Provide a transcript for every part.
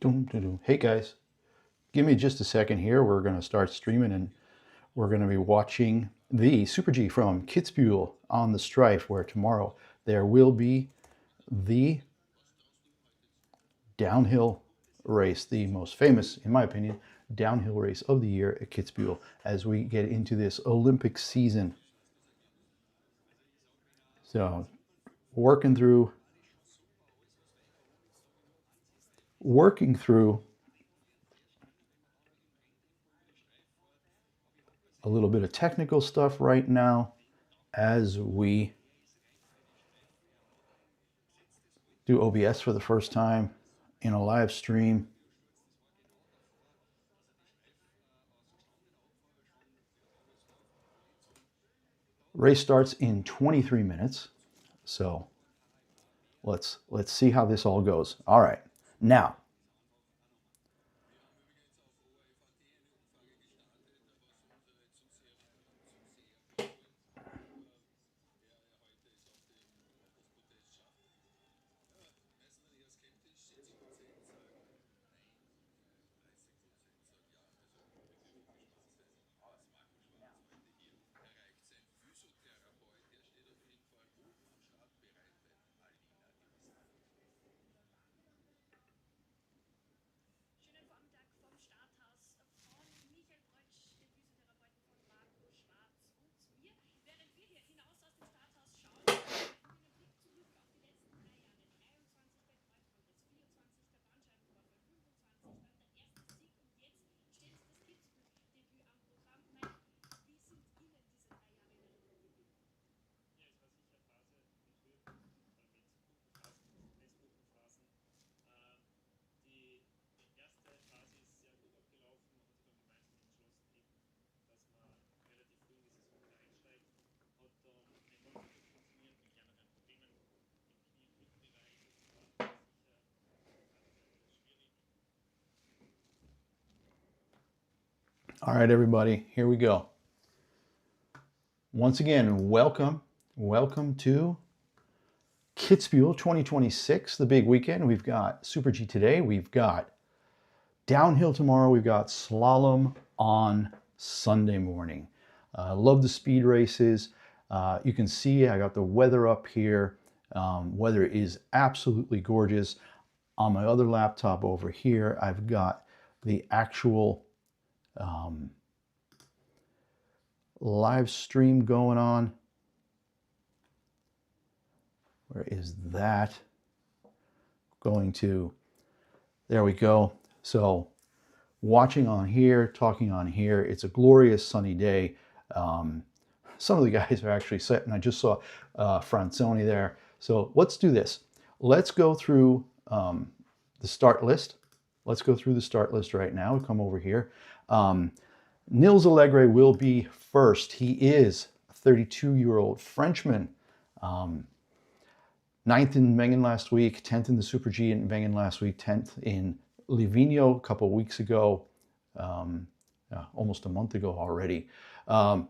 Hey guys, give me just a second here. We're going to start streaming and we're going to be watching the Super G from Kitzbühel on the Strife, where tomorrow there will be the downhill race, the most famous, in my opinion, downhill race of the year at Kitzbühel as we get into this Olympic season. So working through a little bit of technical stuff right now as we do OBS for the first time in a live stream. Race starts in 23 minutes. So let's see how this all goes. All right. Now, all right, everybody, here we go. Once again, welcome to Kitzbühel 2026, the big weekend. We've got Super G today. We've got downhill tomorrow. We've got slalom on Sunday morning. Love the speed races. You can see I got the weather up here. Weather is absolutely gorgeous. On my other laptop over here, I've got the actual live stream going on. Where is that? Going to, there we go. So watching on here, talking on here, it's a glorious sunny day. Some of the guys are actually sitting. I just saw Franzoni there. So let's do this. Let's go through the start list. Let's go through the start list right now. We'll come over here. Nils Allegre will be first. He is a 32-year-old Frenchman. 9th in Wengen last week, 10th in the Super G in Wengen last week, 10th in Livigno a couple of weeks ago, almost a month ago already. A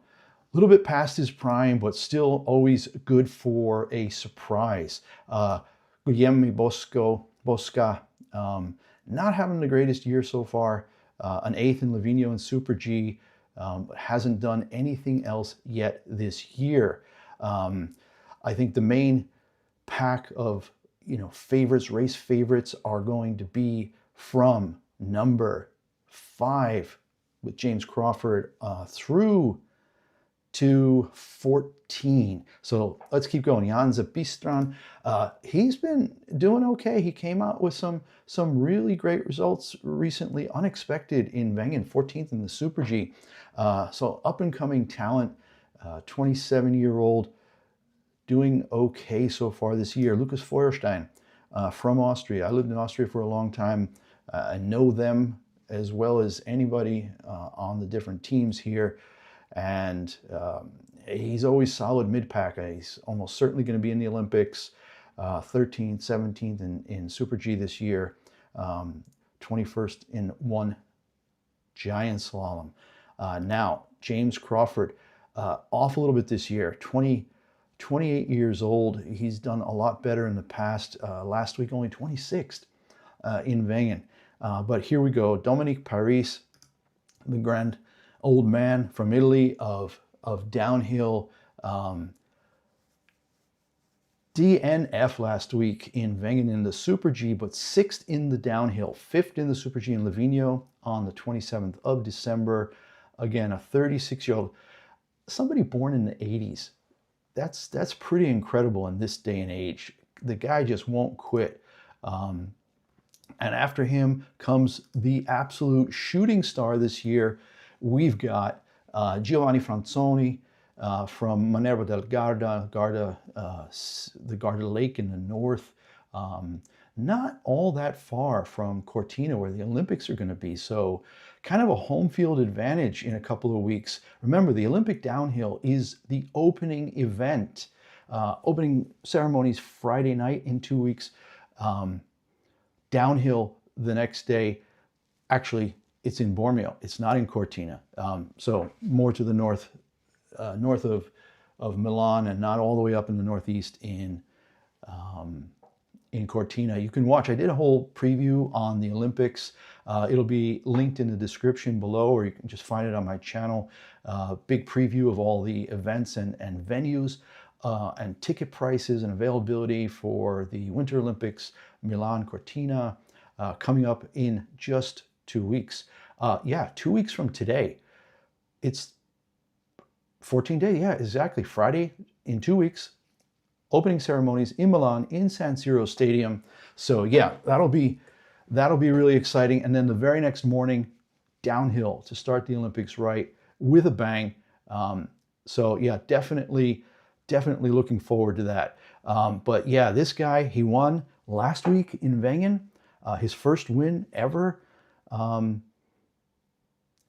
little bit past his prime, but still always good for a surprise. Guilherme Bosca, not having the greatest year so far. An 8th in Livigno and Super G, hasn't done anything else yet this year. I think the main pack of favorites, race favorites, are going to be from number 5 with James Crawford through to 14. So let's keep going. Jan Zabistran, he's been doing okay. He came out with some really great results recently, unexpected in Wengen, 14th in the Super G. So up and coming talent, 27-year-old, doing okay so far this year. Lucas Feuerstein from Austria. I lived in Austria for a long time. I know them as well as anybody on the different teams here. And he's always solid mid-pack. He's almost certainly going to be in the Olympics. 13th, 17th in Super G this year. 21st in one giant slalom. Now, James Crawford, off a little bit this year. 28 years old. He's done a lot better in the past. Last week, only 26th in Wengen. But here we go. Dominique Paris, the grand old man from Italy of downhill. DNF last week in Wengen in the Super G, but 6th in the downhill, 5th in the Super G in Livigno on the 27th of December. Again, a 36-year-old, somebody born in the 80s. That's pretty incredible in this day and age. The guy just won't quit. And after him comes the absolute shooting star this year. We've got Giovanni Franzoni from Minerva del Garda, the Garda Lake in the north. Not all that far from Cortina, where the Olympics are going to be. So kind of a home field advantage in a couple of weeks. Remember, the Olympic downhill is the opening event. Opening ceremonies Friday night in 2 weeks. Downhill the next day. Actually, it's in Bormio. It's not in Cortina. So more to the north of Milan, and not all the way up in the northeast in Cortina. You can watch. I did a whole preview on the Olympics. It'll be linked in the description below, or you can just find it on my channel. Big preview of all the events and venues and ticket prices and availability for the Winter Olympics, Milan Cortina, coming up in just 2 weeks. 2 weeks from today. It's 14 days. Yeah, exactly. Friday in 2 weeks. Opening ceremonies in Milan in San Siro Stadium. So yeah, that'll be really exciting. And then the very next morning, downhill to start the Olympics right with a bang. So yeah, definitely looking forward to that. But yeah, this guy, he won last week in Wengen, his first win ever,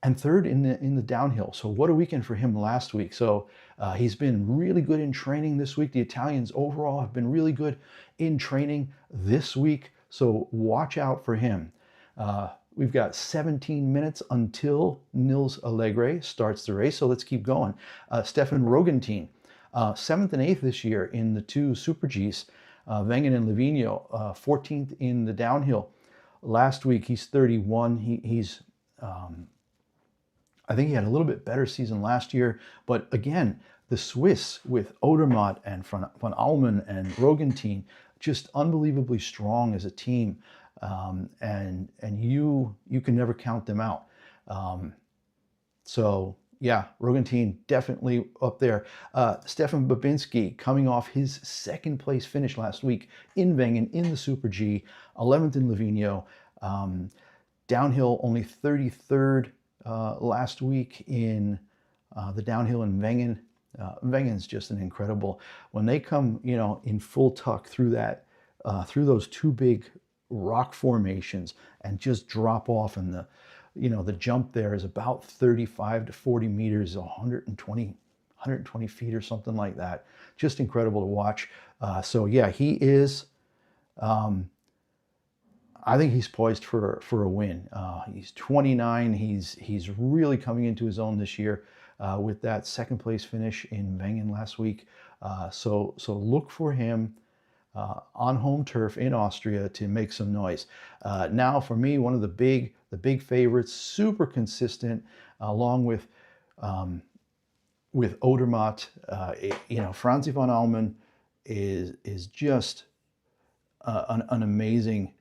and third in the downhill. So what a weekend for him last week. So he's been really good in training this week. The Italians overall have been really good in training this week. So watch out for him. We've got 17 minutes until Nils Allegre starts the race. So let's keep going. Stefan Rogentin, 7th and 8th this year in the 2 Super Gs. Wengen and Livigno, 14th in the downhill. Last week, he's 31. He's I think he had a little bit better season last year. But again, the Swiss with Odermatt and Van Almen and Rogentin, just unbelievably strong as a team. And you can never count them out. So yeah, Rogentin definitely up there. Stefan Babinski coming off his 2nd place finish last week in Wengen in the Super G, 11th in Livigno. Downhill only 33rd last week in the downhill in Wengen. Wengen's just an incredible, when they come, in full tuck through that, through those 2 big rock formations and just drop off, and the jump there is about 35 to 40 meters, 120 feet or something like that. Just incredible to watch. So yeah, he is, I think he's poised for a win. He's 29. He's really coming into his own this year with that 2nd place finish in Wengen last week. So look for him on home turf in Austria to make some noise. Now for me, one of the big favorites, super consistent, along with Odermatt. Franzi van Almen is just an amazing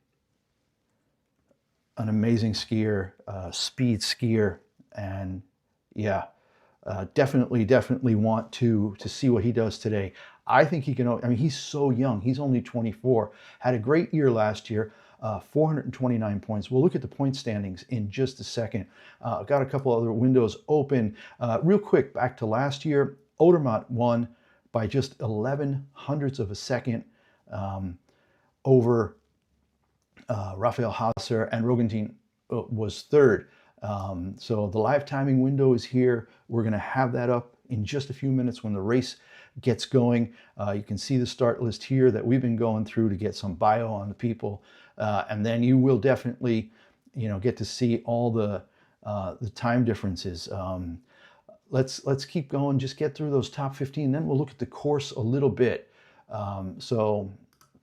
skier, speed skier, and yeah, definitely want to see what he does today. I think he can. I mean, he's so young. He's only 24. Had a great year last year. 429 points. We'll look at the point standings in just a second. Got a couple other windows open. Real quick, back to last year, Odermatt won by just 11 hundredths of a second over Raphael Hasser, and Rogentin was 3rd. So the live timing window is here. We're going to have that up in just a few minutes when the race gets going. You can see the start list here that we've been going through to get some bio on the people. And then you will definitely, get to see all the time differences. Let's keep going. Just get through those top 15. Then we'll look at the course a little bit. So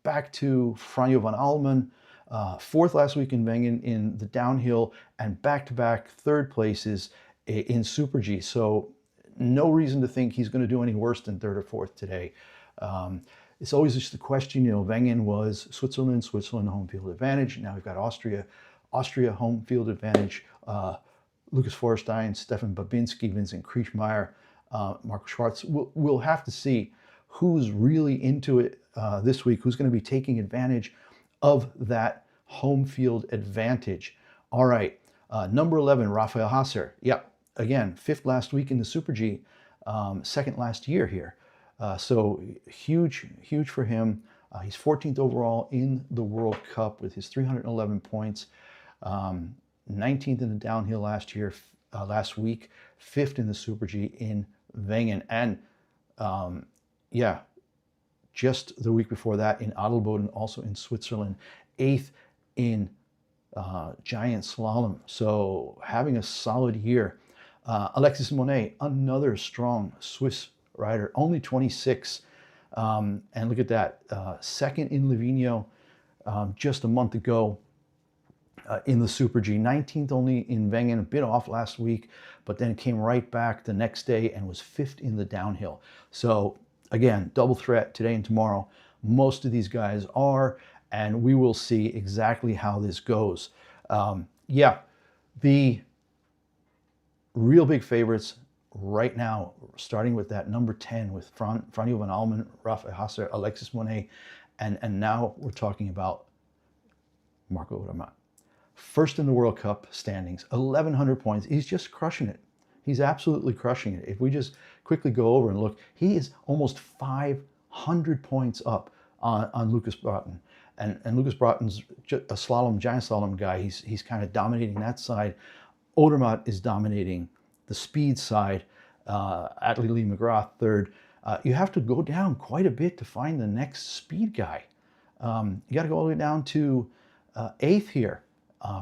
back to Franjo van Almen. fourth last week in Wengen in the downhill, and back-to-back third places in Super G. So no reason to think he's going to do any worse than third or fourth today. It's always just a question, Wengen was Switzerland home field advantage. Now we've got Austria home field advantage. Lucas Feuerstein, Stefan Babinski, Vincent Kriechmeier, Marco Schwarz. We'll have to see who's really into it this week, who's going to be taking advantage of that home field advantage. All right, number 11, Raphael Hasser. Yep, again, fifth last week in the Super G, second last year here. So huge for him. He's 14th overall in the World Cup with his 311 points. 19th in the downhill last week, 5th in the Super G in Wengen. And yeah, just the week before that in Adelboden, also in Switzerland, 8th in giant slalom. So having a solid year. Alexis Monet, another strong Swiss rider, only 26. And look at that, second in Livigno just a month ago in the Super G. 19th only in Wengen, a bit off last week, but then came right back the next day and was 5th in the downhill. So again, double threat today and tomorrow. Most of these guys are, and we will see exactly how this goes. Yeah, the real big favorites right now, starting with that number 10 with Franjo van Almen, Raphael Hasser, Alexis Monet, and now we're talking about Marco Odermatt. First in the World Cup standings, 1,100 points. He's just crushing it. He's absolutely crushing it. If we just quickly go over and look, he is almost 500 points up on Lucas Broughton. And Lucas Broughton's just a giant slalom guy. He's kind of dominating that side. Odermatt is dominating the speed side. Atlee Lee McGrath third. You have to go down quite a bit to find the next speed guy. You got to go all the way down to 8th here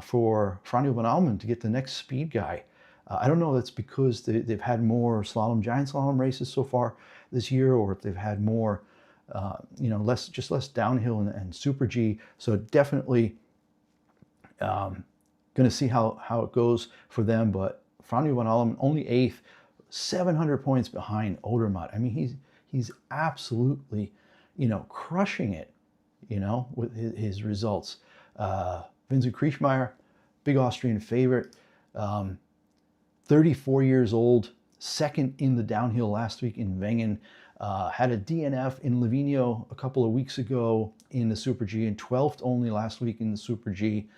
for Franjo van Almen to get the next speed guy. I don't know if that's because they've had more giant slalom races so far this year, or if they've had more, less downhill and Super G. So definitely going to see how it goes for them. But Franjo van Almen only 8th, 700 points behind Odermatt. I mean, he's absolutely, crushing it, with his results. Vincent Kriechmeier, big Austrian favorite, 34 years old, second in the downhill last week in Wengen, had a DNF in Livigno a couple of weeks ago in the Super G, and 12th only last week in the Super G.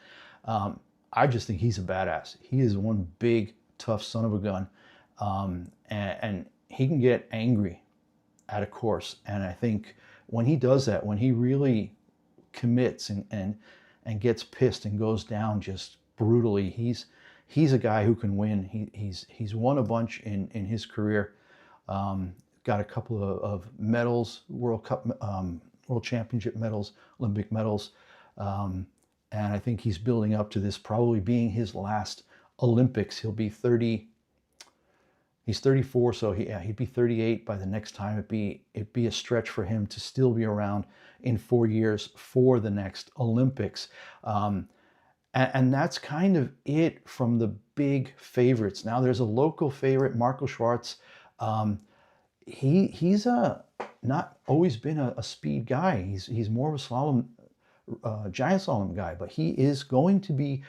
I just think he's a badass. He is one big, tough son of a gun, and he can get angry at a course. And I think when he does that, when he really commits and gets pissed and goes down just brutally, he's a guy who can win. He's won a bunch in his career. Got a couple of medals, World Cup, World Championship medals, Olympic medals. And I think he's building up to this probably being his last Olympics. He'll be 30. He's 34, so he'd be 38 by the next time. It'd be a stretch for him to still be around in 4 years for the next Olympics. And that's kind of it from the big favorites. Now there's a local favorite, Marco Schwarz. He's not always been a speed guy. He's more of a giant slalom guy, but he is going to be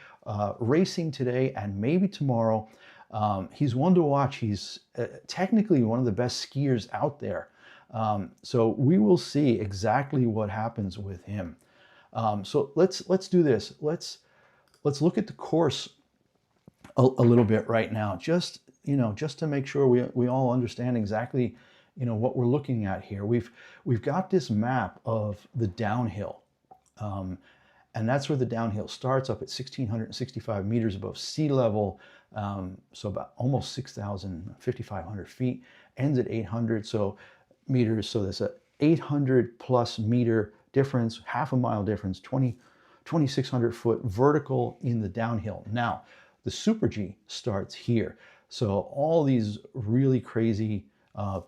racing today and maybe tomorrow. He's one to watch. He's technically one of the best skiers out there. So we will see exactly what happens with him. So let's do this. Let's look at the course a little bit right now, just to make sure we all understand exactly what we're looking at here. We've got this map of the downhill. And that's where the downhill starts, up at 1,665 meters above sea level, so about almost 5,500 feet, ends at 800 meters, so there's a 800 plus meter difference, half a mile difference, 2,600 foot vertical in the downhill. Now, the Super G starts here, so all these really crazy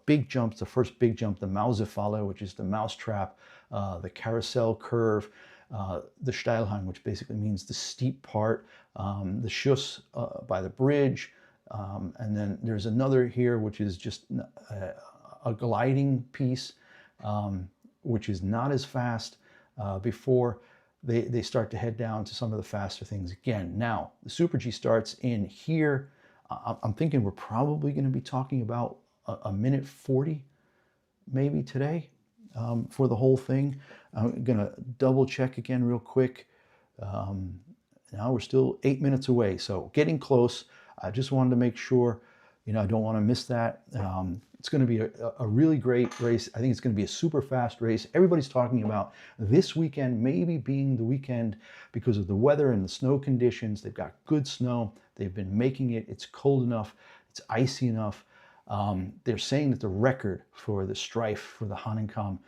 big jumps, the first big jump, the Mausefalle, which is the mousetrap, the carousel curve, the Steilhang, which basically means the steep part, the Schuss by the bridge, and then there's another here which is just a gliding piece, which is not as fast before they start to head down to some of the faster things again. Now, the Super G starts in here. I'm thinking we're probably going to be talking about a minute 40 maybe today for the whole thing. I'm going to double check again real quick. Now we're still 8 minutes away, so getting close. I just wanted to make sure, I don't want to miss that. It's going to be a really great race. I think it's going to be a super fast race. Everybody's talking about this weekend maybe being the weekend because of the weather and the snow conditions. They've got good snow. They've been making it. It's cold enough. It's icy enough. They're saying that the record for the Strife, for the Hahnenkamm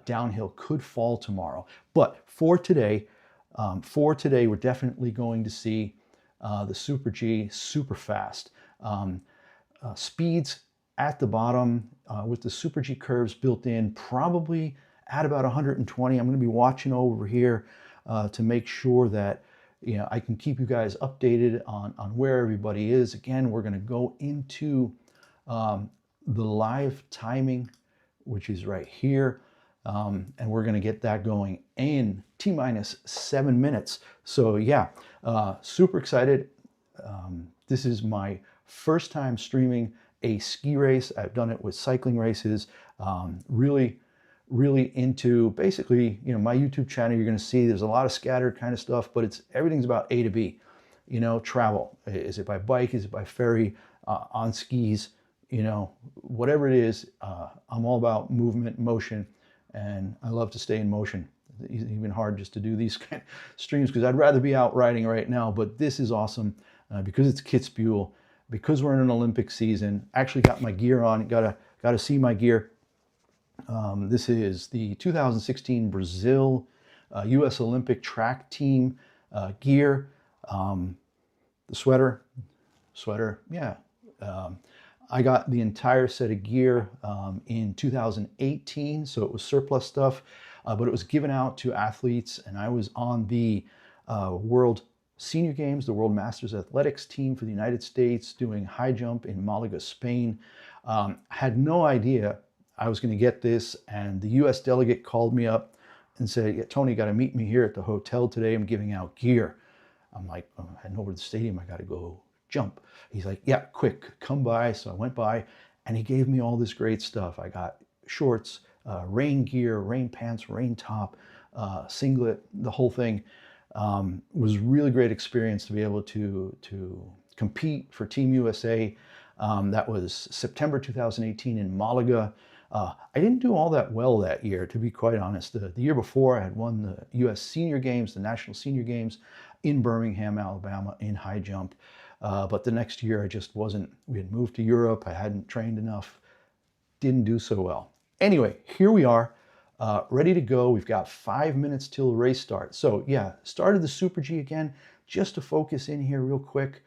downhill could fall tomorrow. But for today, we're definitely going to see the Super G super fast. Speeds at the bottom with the Super G curves built in, probably at about 120. I'm going to be watching over here to make sure that I can keep you guys updated on where everybody is. Again, we're going to go into the live timing, which is right here, and we're going to get that going in T-minus 7 minutes. So yeah, super excited. This is my first time streaming a ski race. I've done it with cycling races. Really into basically, my YouTube channel. You're going to see there's a lot of scattered kind of stuff, but everything's about A to B. Travel. Is it by bike? Is it by ferry? On skis? Whatever it is, I'm all about movement, motion, and I love to stay in motion. It's even hard just to do these kind of streams because I'd rather be out riding right now, but this is awesome because it's Kitzbühel, because we're in an Olympic season. Actually got my gear on, got to see my gear. This is the 2016 Brazil U.S. Olympic track team gear. The sweater, yeah. I got the entire set of gear in 2018, so it was surplus stuff, but it was given out to athletes, and I was on the World Senior Games, the World Masters Athletics team for the United States, doing high jump in Malaga, Spain. Had no idea I was going to get this, and the U.S. delegate called me up and said, yeah, Tony, got to meet me here at the hotel today. I'm giving out gear. I'm like, I'm heading over to the stadium. I got to go jump. He's like, yeah, quick, come by. So I went by, and he gave me all this great stuff. I got shorts, rain gear, rain pants, rain top, singlet, the whole thing. Was a really great experience to be able to compete for Team USA. That was September 2018 in Malaga. I didn't do all that well that year, to be quite honest. The year before, I had won the U.S. Senior Games, the National Senior Games in Birmingham, Alabama, in high jump. But the next year, I just wasn't. We had moved to Europe. I hadn't trained enough. Didn't do so well. Anyway, here we are, ready to go. We've got 5 minutes till the race starts. So yeah, started the Super G again. Just to focus in here real quick.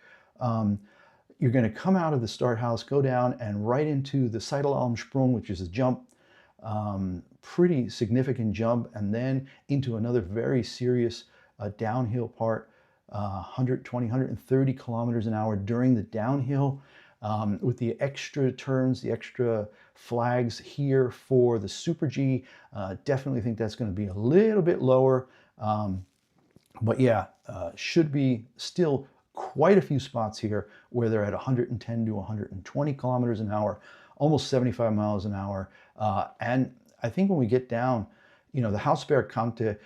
You're going to come out of the start house, go down, and right into the Seitelalmsprung, which is a jump, pretty significant jump, and then into another very serious downhill part, 120, 130 kilometers an hour during the downhill, with the extra turns, the extra flags here for the Super G. Definitely think that's going to be a little bit lower, but yeah, should be still quite a few spots here where they're at 110 to 120 kilometers an hour, almost 75 miles an hour. And I think when we get down, the Hausberg Kante,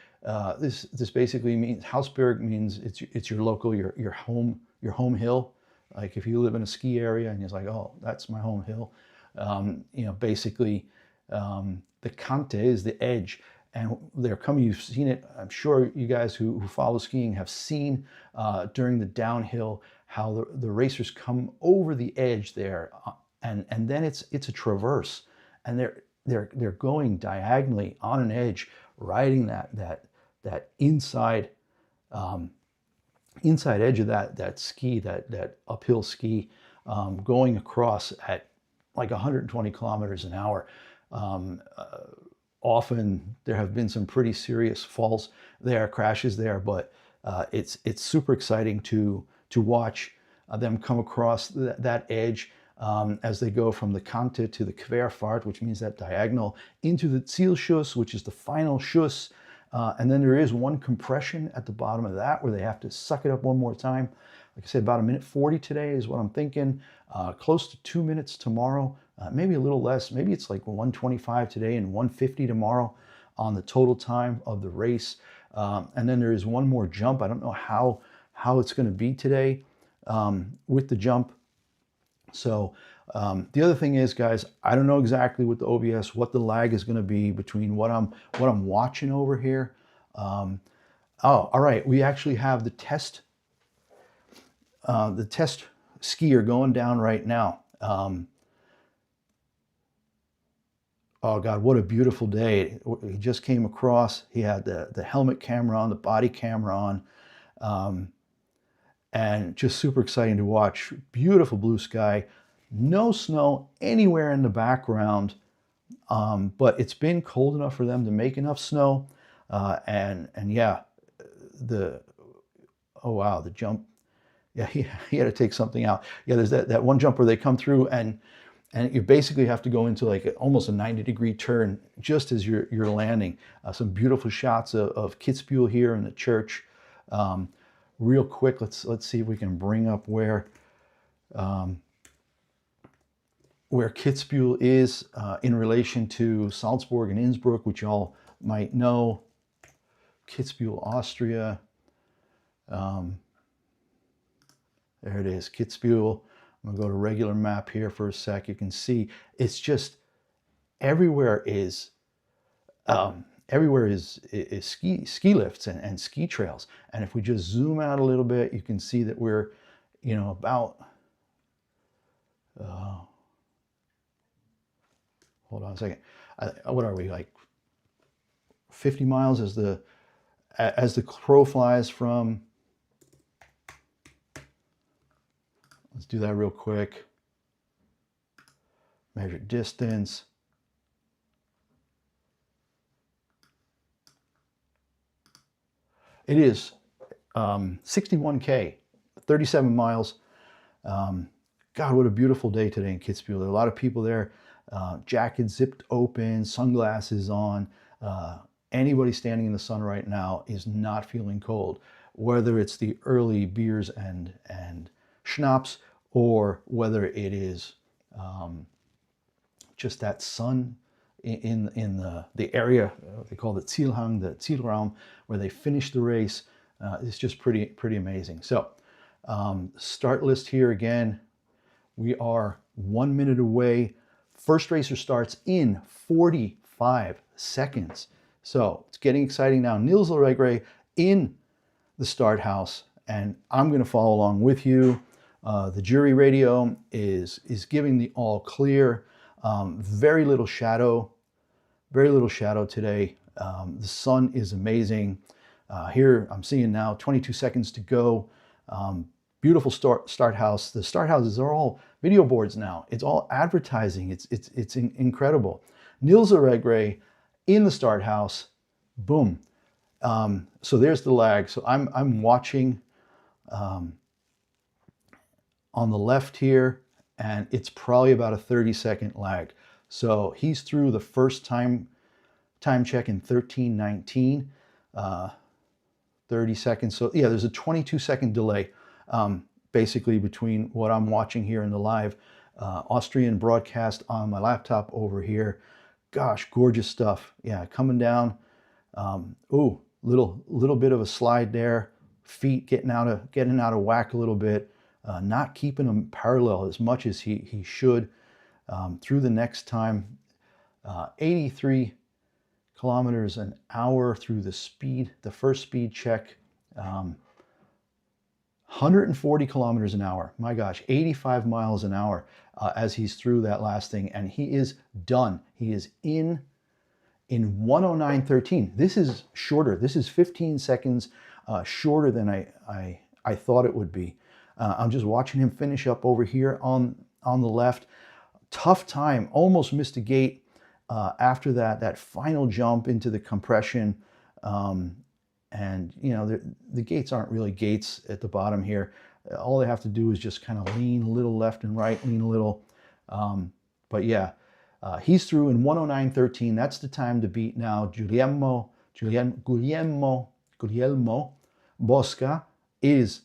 this basically means, Hausberg means it's your local, your home hill. Like if you live in a ski area and you're like, oh, that's my home hill. Basically the Kante is the edge. And they're coming, you've seen it, I'm sure you guys who follow skiing have seen during the downhill how the racers come over the edge there, and then it's a traverse, and they're going diagonally on an edge, riding that inside edge of that ski, that uphill ski, going across at like 120 kilometers an hour. often there have been some pretty serious falls there, crashes there, but it's super exciting to watch them come across that edge as they go from the Kante to the Querfahrt, which means that diagonal, into the Zielschuss, which is the final schuss. And then there is one compression at the bottom of that where they have to suck it up one more time. Like I said, about 1:40 today is what I'm thinking. Close to 2 minutes tomorrow, maybe a little less. Maybe it's like 1:25 today and 1:50 tomorrow on the total time of the race. And then there is one more jump. I don't know how it's going to be today with the jump. So the other thing is, guys, I don't know exactly with the OBS what the lag is going to be between what I'm watching over here. Oh, all right. We actually have the test skier going down right now. Oh God, what a beautiful day. He just came across. He had the helmet camera on, the body camera on. And just super exciting to watch. Beautiful blue sky, no snow anywhere in the background, but it's been cold enough for them to make enough snow. And yeah, oh wow, the jump. Yeah, he had to take something out. Yeah, there's that one jump where they come through and you basically have to go into like almost a 90-degree turn just as you're landing. Some beautiful shots of Kitzbühel here in the church. Real quick, let's see if we can bring up where Kitzbühel is in relation to Salzburg and Innsbruck, which y'all might know. Kitzbühel, Austria. There it is, Kitzbühel. I'm gonna go to regular map here for a sec. You can see it's just everywhere is ski lifts and ski trails. And if we just zoom out a little bit, you can see that we're, about, hold on a second. What are we, like 50 miles as the crow flies from, let's do that real quick. Measure distance. It is 61K, 37 miles. God, what a beautiful day today in Kitzbühel. There are a lot of people there, jackets zipped open, sunglasses on. Anybody standing in the sun right now is not feeling cold, whether it's the early beers and schnapps or whether it is just that sun in the area they call the Zielhang, the Zielraum, where they finish the race. It's just pretty amazing. So start list here again. We are 1 minute away. First racer starts in 45 seconds. So it's getting exciting now. Niels Legre in the start house, and I'm going to follow along with you. The jury radio is giving the all clear. Very little shadow today. The sun is amazing. Here I'm seeing now 22 seconds to go. Beautiful start house. The start houses are all video boards now. It's all advertising. It's incredible. Niels Legre in the start house. Boom. So there's the lag. So I'm watching on the left here, and it's probably about a 30-second lag. So he's through the first time check in 13:19, 30 seconds. So yeah, there's a 22-second delay basically between what I'm watching here in the live Austrian broadcast on my laptop over here. Gosh, gorgeous stuff. Yeah, coming down. Ooh, little bit of a slide there. Feet getting out of whack a little bit. Not keeping them parallel as much as he should. Through the next time, 83 kilometers an hour through the first speed check. 140 kilometers an hour. My gosh, 85 miles an hour as he's through that last thing, and he is done. He is in 109.13. This is shorter. This is 15 seconds shorter than I thought it would be. I'm just watching him finish up over here on the left. Tough time, almost missed a gate. after that, that final jump into the compression, and you know, the gates aren't really gates at the bottom here. All they have to do is just kind of lean a little left and right, lean a little. But yeah, he's through in 109.13. That's the time to beat now. Guglielmo Bosca is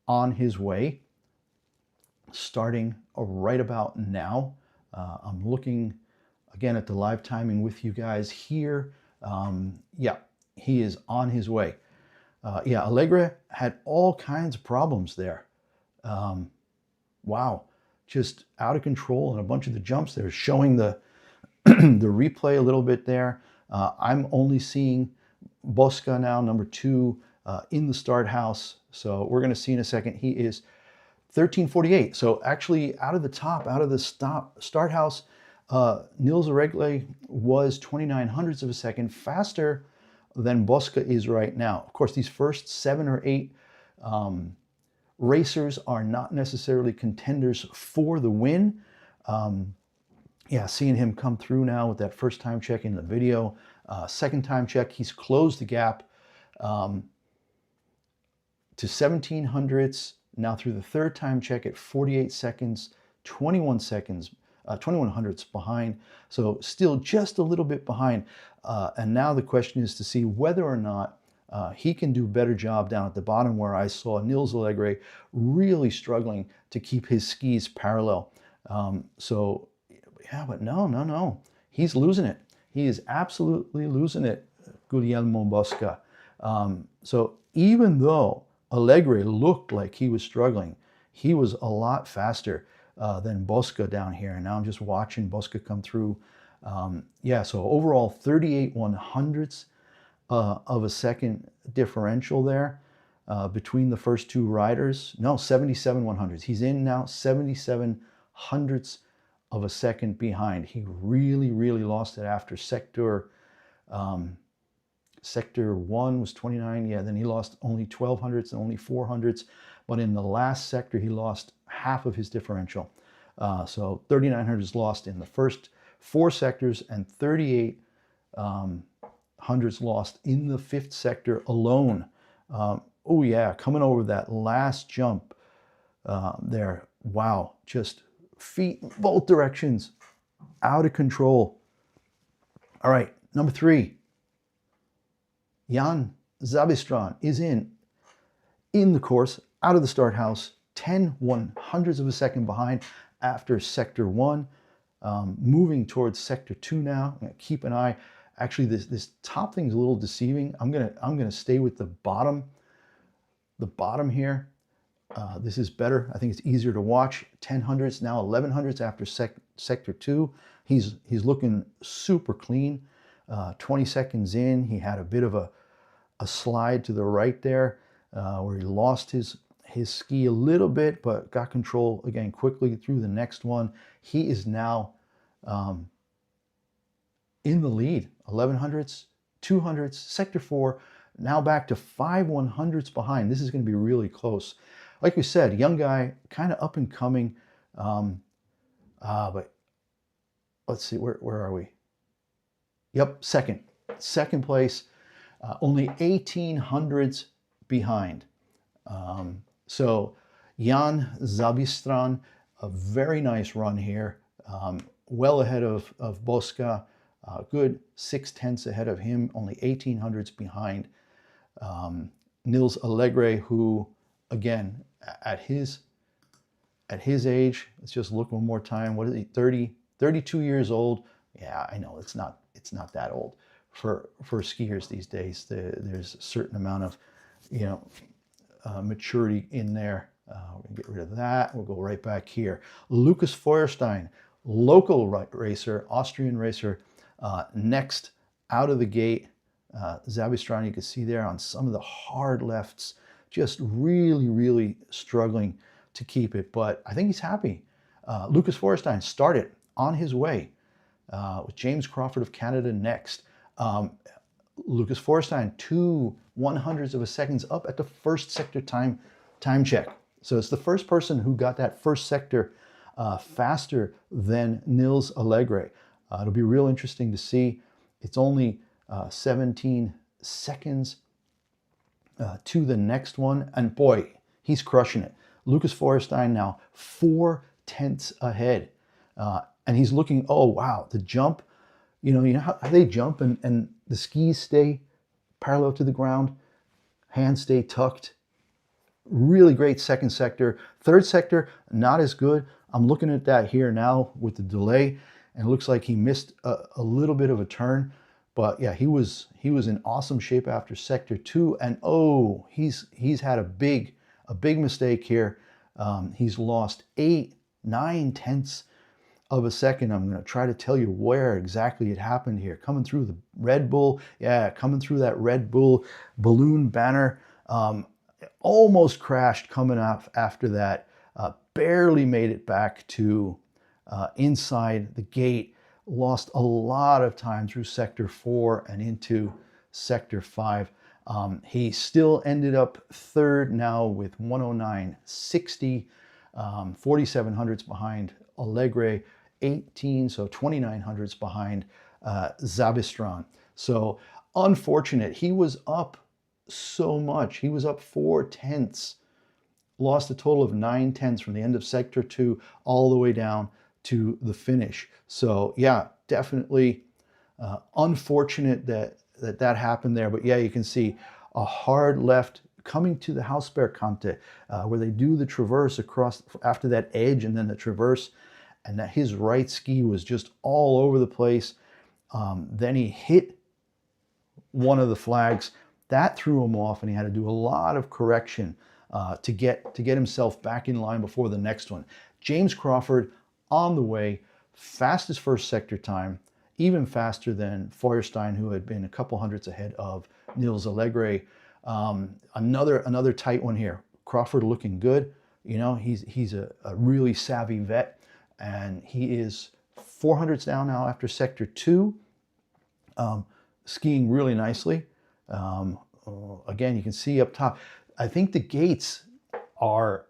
on his way, starting right about now. I'm looking again at the live timing with you guys here. Yeah, he is on his way. Yeah, Allegre had all kinds of problems there. Wow, just out of control, and a bunch of the jumps there, showing the the replay a little bit there. I'm only seeing Bosca now, number 2, in the start house. So we're going to see in a second. He is 13:48. So actually, out of the top, out of the start house, Nils Allegre was 0.29 of a second faster than Bosca is right now. Of course, these first 7 or 8 racers are not necessarily contenders for the win. Yeah, seeing him come through now with that first time check in the video. Second time check, he's closed the gap to 1700s. Now through the third time check at 48 seconds, 21 seconds, 21 hundredths behind. So still just a little bit behind. And now the question is to see whether or not he can do a better job down at the bottom, where I saw Nils Allegre really struggling to keep his skis parallel. So yeah, but no. He's losing it. He is absolutely losing it, Guglielmo Bosca. So even though Allegre looked like he was struggling, he was a lot faster than Bosca down here. And now I'm just watching Bosca come through. Yeah, so overall 38/100ths of a second differential there between the first 2 riders. No, 77/100ths. He's in now 77/100ths of a second behind. He really lost it after sector 1 was 29. Yeah, then he lost only 1200ths and only 400ths. But in the last sector, he lost half of his differential. So 3900ths lost in the first 4 sectors, and 3800ths lost in the 5th sector alone. Oh yeah, coming over that last jump there. Wow, just feet in both directions, out of control. All right, number 3. Jan Zabistran is in the course, out of the start house, 10/100ths of a second behind after sector 1. Moving towards sector 2 now. Keep an eye. Actually, this top thing's a little deceiving. I'm gonna stay with the bottom here. This is better. I think it's easier to watch. 1000ths, now 1100ths after sector 2. He's looking super clean. 20 seconds in, he had a bit of a slide to the right there, where he lost his ski a little bit, but got control again quickly through the next one. He is now in the lead. 1100ths, 200ths, sector 4, now back to 5/100ths behind. This is going to be really close. Like we said, young guy, kind of up and coming. But let's see, where are we? Yep, second place, only 1800ths behind. So Jan Zabistran, a very nice run here, well ahead of Bosca, good 6/10 ahead of him, only 1800ths behind. Nils Allegre, who again at his age, let's just look one more time. What is he? 32 years old. Yeah, I know it's not that old for skiers these days. There's a certain amount of maturity in there. We're gonna get rid of that. We'll go right back here. Lucas Feuerstein, local racer, Austrian racer, next out of the gate. Zabistran, you can see there on some of the hard lefts, just really struggling to keep it, but I think he's happy. Lucas Feuerstein started on his way with James Crawford of Canada next. Lucas Feuerstein, 2/100ths of a second up at the first sector time check. So it's the first person who got that first sector faster than Nils Allegre. It'll be real interesting to see. It's only 17 seconds to the next one. And boy, he's crushing it. Lucas Feuerstein now 4/10 ahead. And he's looking, oh, wow, the jump. You know how they jump and the skis stay parallel to the ground, hands stay tucked. Really great second sector. Third sector, not as good. I'm looking at that here now with the delay, and it looks like he missed a little bit of a turn. But yeah, he was in awesome shape after sector 2, and oh, he's had a big mistake here. He's lost 8-9 tenths of a second. I'm going to try to tell you where exactly it happened here. Coming through the Red Bull, yeah, coming through that Red Bull balloon banner. Almost crashed coming off after that. Barely made it back to inside the gate. Lost a lot of time through sector 4 and into sector 5. He still ended up third now with 109.60, 47 hundredths behind Allegre, 18, so 29 hundredths behind Zabistran. So unfortunate. He was up so much. He was up 4/10, lost a total of 9/10 from the end of sector 2 all the way down to the finish. So yeah, definitely unfortunate that happened there. But yeah, you can see a hard left coming to the Hausbergkante, where they do the traverse across after that edge and then the traverse, and that his right ski was just all over the place. Then he hit one of the flags. That threw him off, and he had to do a lot of correction to get himself back in line before the next one. James Crawford on the way, fastest first sector time, even faster than Feuerstein, who had been a couple hundredths ahead of Nils Allegre. Another tight one here. Crawford looking good. You know, he's a really savvy vet, and he is 400ths down now after sector 2, skiing really nicely. Again, you can see up top. I think the gates are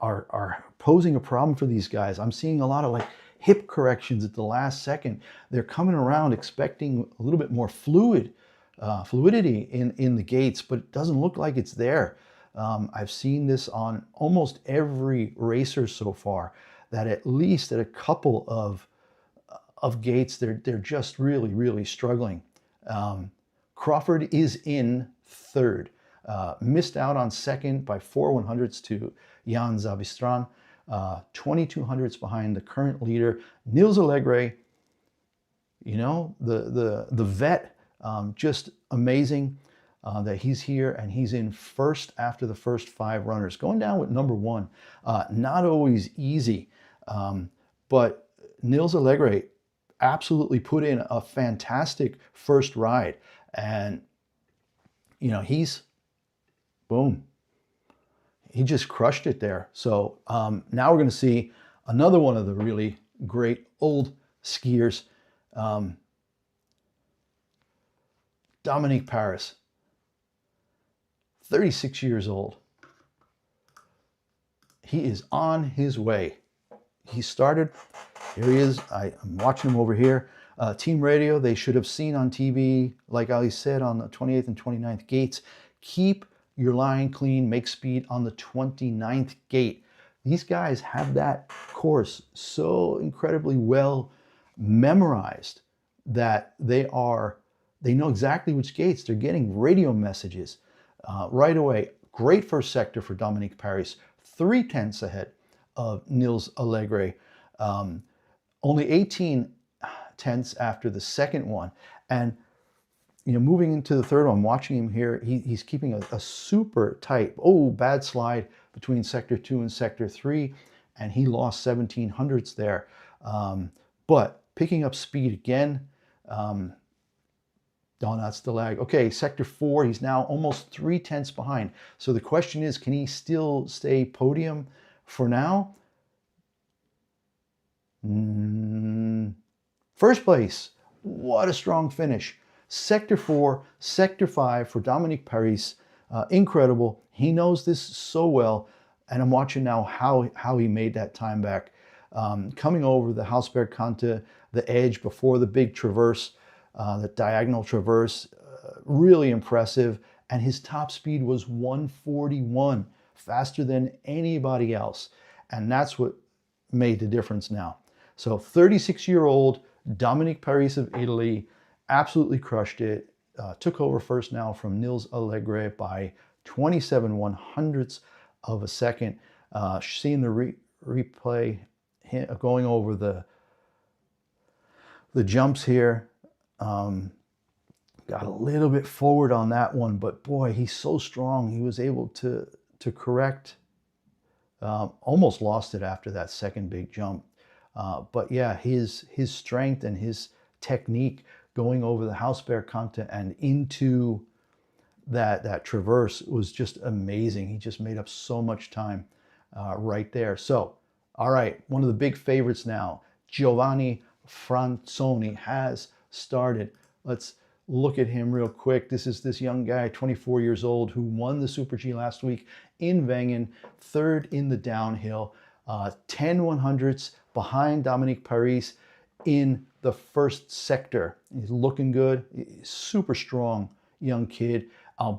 posing a problem for these guys. I'm seeing a lot of like hip corrections at the last second. They're coming around expecting a little bit more fluidity in the gates, but it doesn't look like it's there. I've seen this on almost every racer so far, that at least at a couple of gates, they're just really struggling. Crawford is in third. Missed out on second by 4/100ths to Jan Zabistran. 22 hundredths behind the current leader, Nils Allegre. You know, the vet, just amazing that he's here and he's in first after the first 5 runners. Going down with number 1, not always easy, but Nils Allegre absolutely put in a fantastic first ride, and you know, boom. He just crushed it there. So now we're going to see another one of the really great old skiers, Dominique Paris, 36 years old. He is on his way. He started, here he is, I'm watching him over here. Team radio, they should have seen on TV, like Ali said, on the 28th and 29th gates, keep your line clean, make speed on the 29th gate. These guys have that course so incredibly well memorized that they know exactly which gates. They're getting radio messages right away. Great first sector for Dominique Paris, 3/10 ahead of Nils Allegre. Only 18/10 after the second one. And you know, moving into the third one, watching him here, he's keeping a super tight, bad slide between sector 2 and sector 3, and he lost 17 hundredths there. But picking up speed again. Oh, that's the lag. Okay, sector 4, he's now almost 3/10 behind. So the question is, can he still stay podium for now? First place. What a strong finish. Sector 4, sector 5 for Dominique Paris. Incredible. He knows this so well. And I'm watching now how he made that time back. Coming over the Hausbergkante, the edge before the big traverse, the diagonal traverse. Really impressive. And his top speed was 141, faster than anybody else. And that's what made the difference now. So 36-year-old Dominique Paris of Italy absolutely crushed it. Took over first now from Nils Allegre by 27 100ths of a second. Seeing the replay, going over the jumps here. Got a little bit forward on that one, but boy, he's so strong. He was able to correct. Almost lost it after that second big jump. But yeah, his strength and his technique going over the house bear content and into that traverse was just amazing. He just made up so much time right there. So, all right, one of the big favorites now, Giovanni Franzoni, has started. Let's look at him real quick. This is this young guy, 24 years old, who won the Super G last week in Wengen, third in the downhill, 10 100ths behind Dominique Paris in the first sector. He's looking good, super strong young kid.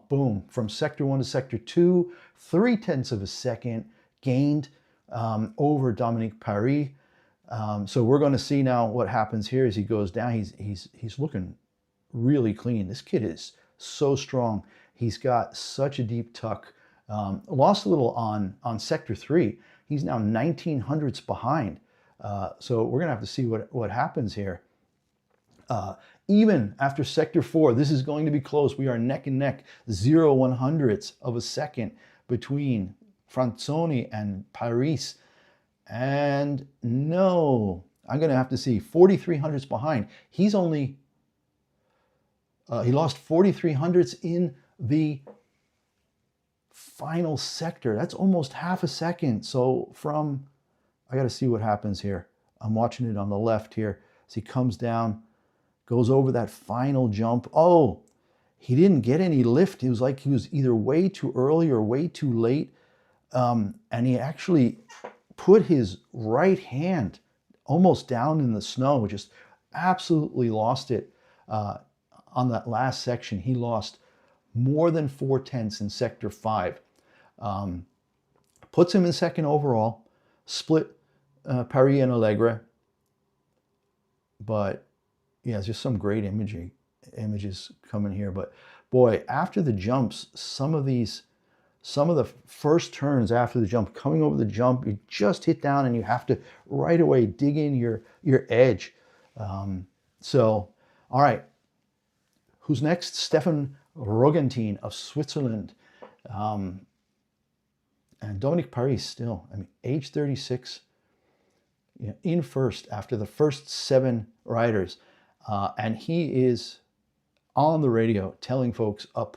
Boom, from sector 1 to sector 2, 0.3 of a second gained over Dominique Paris. So we're going to see now what happens here as he goes down. He's looking really clean. This kid is so strong. He's got such a deep tuck. Lost a little on sector 3. He's now 19 hundredths behind. So we're going to have to see what happens here. Even after sector 4, this is going to be close. We are neck and neck, 0 100ths of a second between Franzoni and Paris. And no, I'm going to have to see 43 hundredths behind. He's only, he lost 43 hundredths in the final sector. That's almost half a second. So from, I got to see what happens here. I'm watching it on the left here as he comes down, goes over that final jump. Oh, he didn't get any lift. It was like he was either way too early or way too late. And he actually put his right hand almost down in the snow, just absolutely lost it on that last section. He lost more than 0.4 in sector 5. Puts him in second overall, split Paris and Allegre. But yeah, it's just some great images coming here. But boy, after the jumps, some of the first turns after the jump, coming over the jump, you just hit down and you have to right away dig in your edge. So, all right, who's next? Stefan Rogentin of Switzerland. And Dominique Paris still, I mean, age 36, you know, in first after the first 7 riders. And he is on the radio telling folks up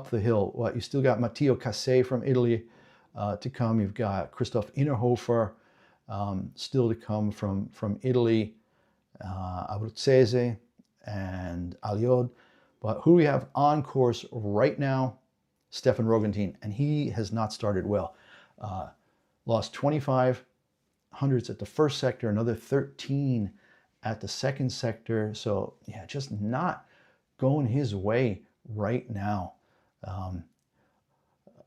the hill. What, you still got Matteo Cassé from Italy to come. You've got Christoph Innerhofer still to come from Italy, Abruzzese and Aliod. But who we have on course right now? Stefan Rogentin, and he has not started well. Lost 25 hundredths at the first sector, another 13 at the second sector. So yeah, just not going his way right now.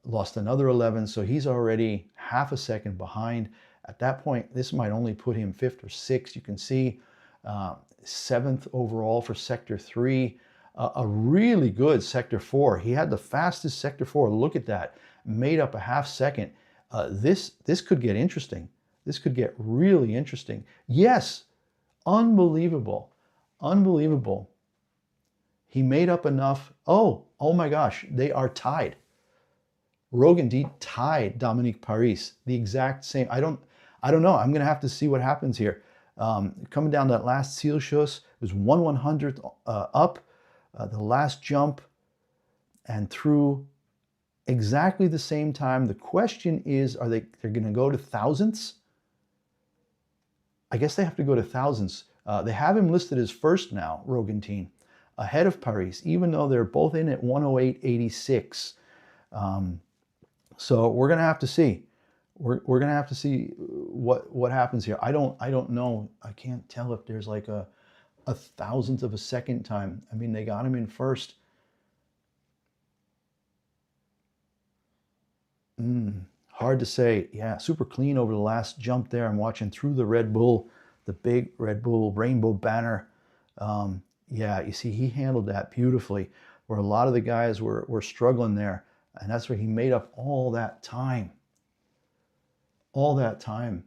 Lost another 11, so he's already half a second behind. At that point, this might only put him 5th or 6th. You can see 7th overall for sector 3. A really good sector 4. He had the fastest sector 4. Look at that. Made up a half second. This could get interesting. This could get really interesting. Yes, unbelievable. Unbelievable. He made up enough. Oh my gosh, they are tied. Rogentin tied Dominique Paris. The exact same. I don't know. I'm going to have to see what happens here. Coming down that last Zielschuss, it was 1 100th up. The last jump and through exactly the same time. The question is, they're going to go to thousandths? I guess they have to go to thousandths. They have him listed as first now, Rogentin, ahead of Paris, even though they're both in at 108.86. So we're going to have to see. we're gonna have to see what happens here. I don't know. I can't tell if there's like a thousandth of a second time. I mean, they got him in first. Hard to say. Yeah, super clean over the last jump there. I'm watching through the Red Bull, the big Red Bull rainbow banner. Yeah, you see, he handled that beautifully, where a lot of the guys were struggling there. And that's where he made up all that time. All that time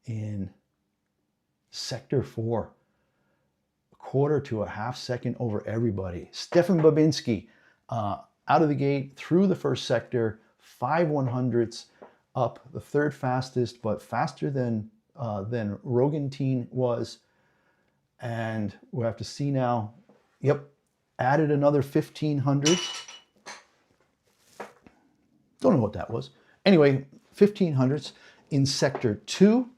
in sector 4. A quarter to a half second over everybody. Stefan Babinski, out of the gate, through the first sector, 5/100ths up, the third fastest, but faster than Roggentin was. And we'll have to see now. Yep, added another 1500ths. Don't know what that was. Anyway, 1500ths in sector 2.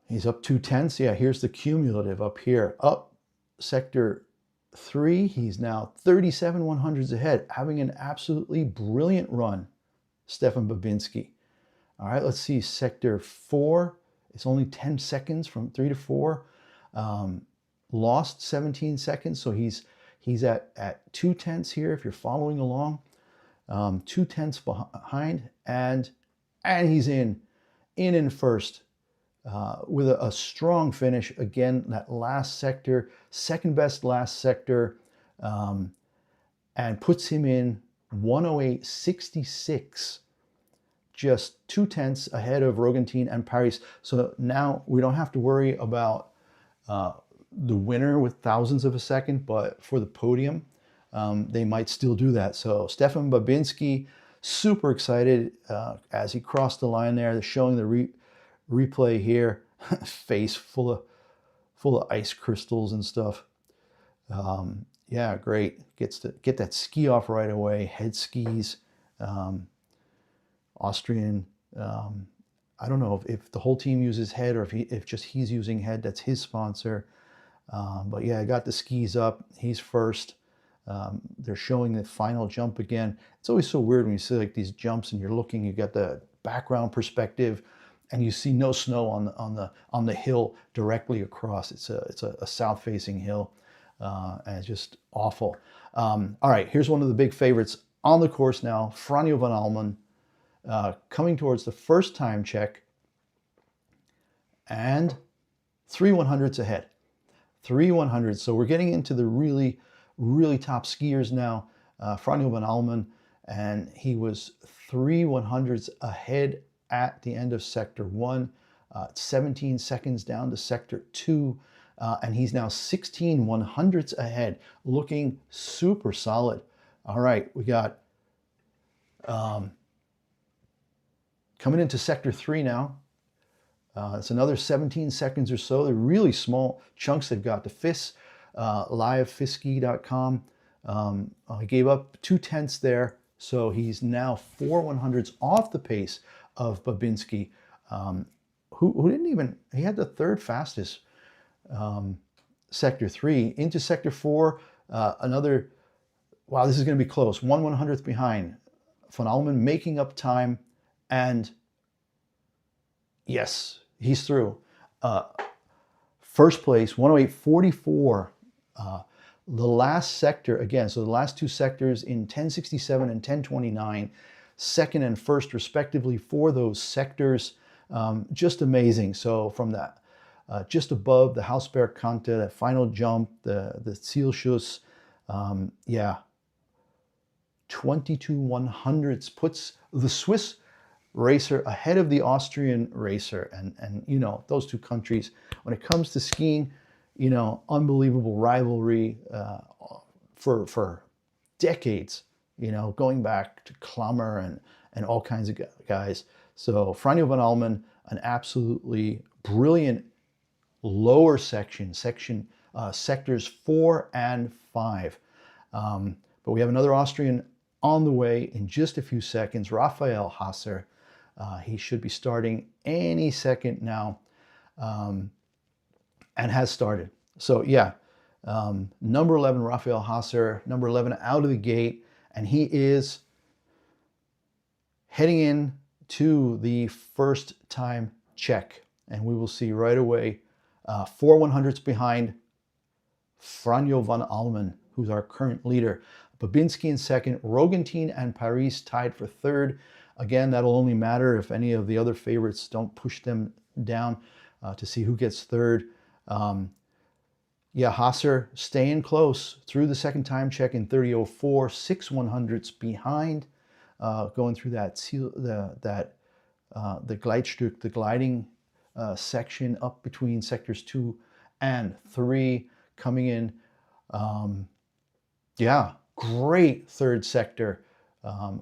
He's up 2/10. Yeah, here's the cumulative up here. Up sector 3, he's now 37/100ths ahead, having an absolutely brilliant run, Stefan Babinski. All right, let's see, sector 4, it's only 10 seconds from 3 to 4. Lost 17 seconds, so he's at 2/10 here if you're following along. 2/10 behind, and he's in first. With a strong finish. Again, that last sector, second best last sector, and puts him in 1:08.66, just 2/10 ahead of Roggentin and Paris. So now we don't have to worry about the winner with thousandths of a second, but for the podium, they might still do that. So Stefan Babinski, super excited as he crossed the line there. They're showing the replay here. Face full of ice crystals and stuff. Yeah, great. Gets to get that ski off right away. Head skis. Austrian. I don't know if the whole team uses head or if just he's using head. That's his sponsor. But yeah, I got the skis up. He's first. They're showing the final jump again. It's always so weird when you see like these jumps and you're looking. You got the background perspective, and you see no snow on the hill directly across. It's a south-facing hill, and it's just awful. All right, here's one of the big favorites on the course now. Franjo van Almen coming towards the first time check, and 3/100ths ahead. 3/100ths. So we're getting into the really, really top skiers now. Franjo van Almen, and he was 3/100ths ahead at the end of sector 1, 17 seconds down to sector 2, and he's now 16/100ths ahead, looking super solid. All right, we got coming into sector 3 now. It's another 17 seconds or so. They're really small chunks they've got. The FIS, livefiski.com. He gave up 2/10 there, so he's now 4/100ths off the pace of Babinski, who didn't even, he had the third fastest sector 3. Into sector 4, another, wow, this is going to be close. 1/100th behind. Van Almen making up time, and yes, he's through. First place, 1:08.44. The last sector, again, so the last two sectors in 10:67 and 10:29, second and first respectively for those sectors. Just amazing. So from that, just above the Hausberg Kante, that final jump, the Zielschuss, yeah, 22/100ths puts the Swiss racer ahead of the Austrian racer. And you know, those two countries, when it comes to skiing, you know, unbelievable rivalry for decades, you know, going back to Klammer and all kinds of guys. So Franjo van Almen, an absolutely brilliant lower sectors 4 and 5. But we have another Austrian on the way in just a few seconds, Raphael Hasser. He should be starting any second now, and has started. So yeah, number 11, Raphael Hasser, number 11 out of the gate, and he is heading in to the first time check. And we will see right away 4 100ths behind Franjo van Almen, who's our current leader. Babinski in second, Roggentin and Paris tied for third. Again, that'll only matter if any of the other favorites don't push them down to see who gets third. Hasser staying close through the second time check in 30:04, 6 100ths behind, going through that the Gleitstück, the gliding section up between sectors 2 and 3, coming in. Great third sector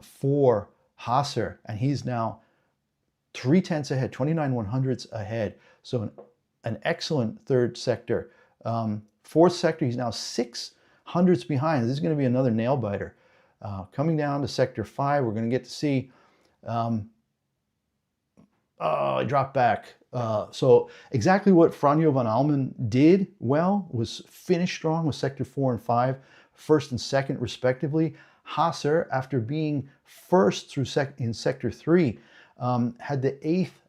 for Hasser, and he's now 0.3 ahead, 29 100ths ahead. So an excellent third sector. Fourth sector, he's now 6 100ths behind. This is going to be another nail biter. Coming down to sector 5, we're going to get to see. I dropped back. So exactly what Franjo van Almen did well was finish strong with sector 4 and 5, first and second respectively. Hasser, after being first through in sector 3, had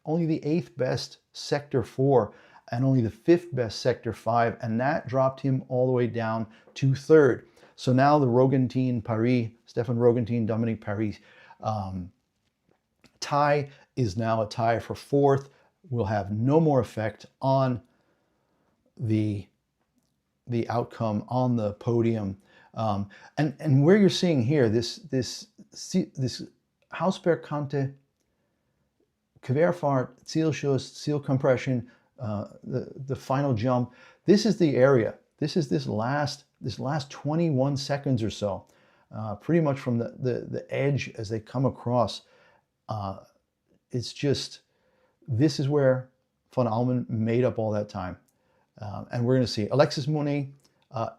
only the 8th best sector 4 and only the 5th best sector 5, and that dropped him all the way down to third. So now the Stefan Roggentin, Dominique Paris tie is now a tie for fourth. Will have no more effect on the outcome on the podium. And where you're seeing here, this Hausbergkante, Querfahrt, Zielschuss, Zielkompression, the final jump. This is the area. This is this last 21 seconds or so, pretty much from the edge as they come across. It's just, this is where Van Almen made up all that time. And we're going to see Alexis Monet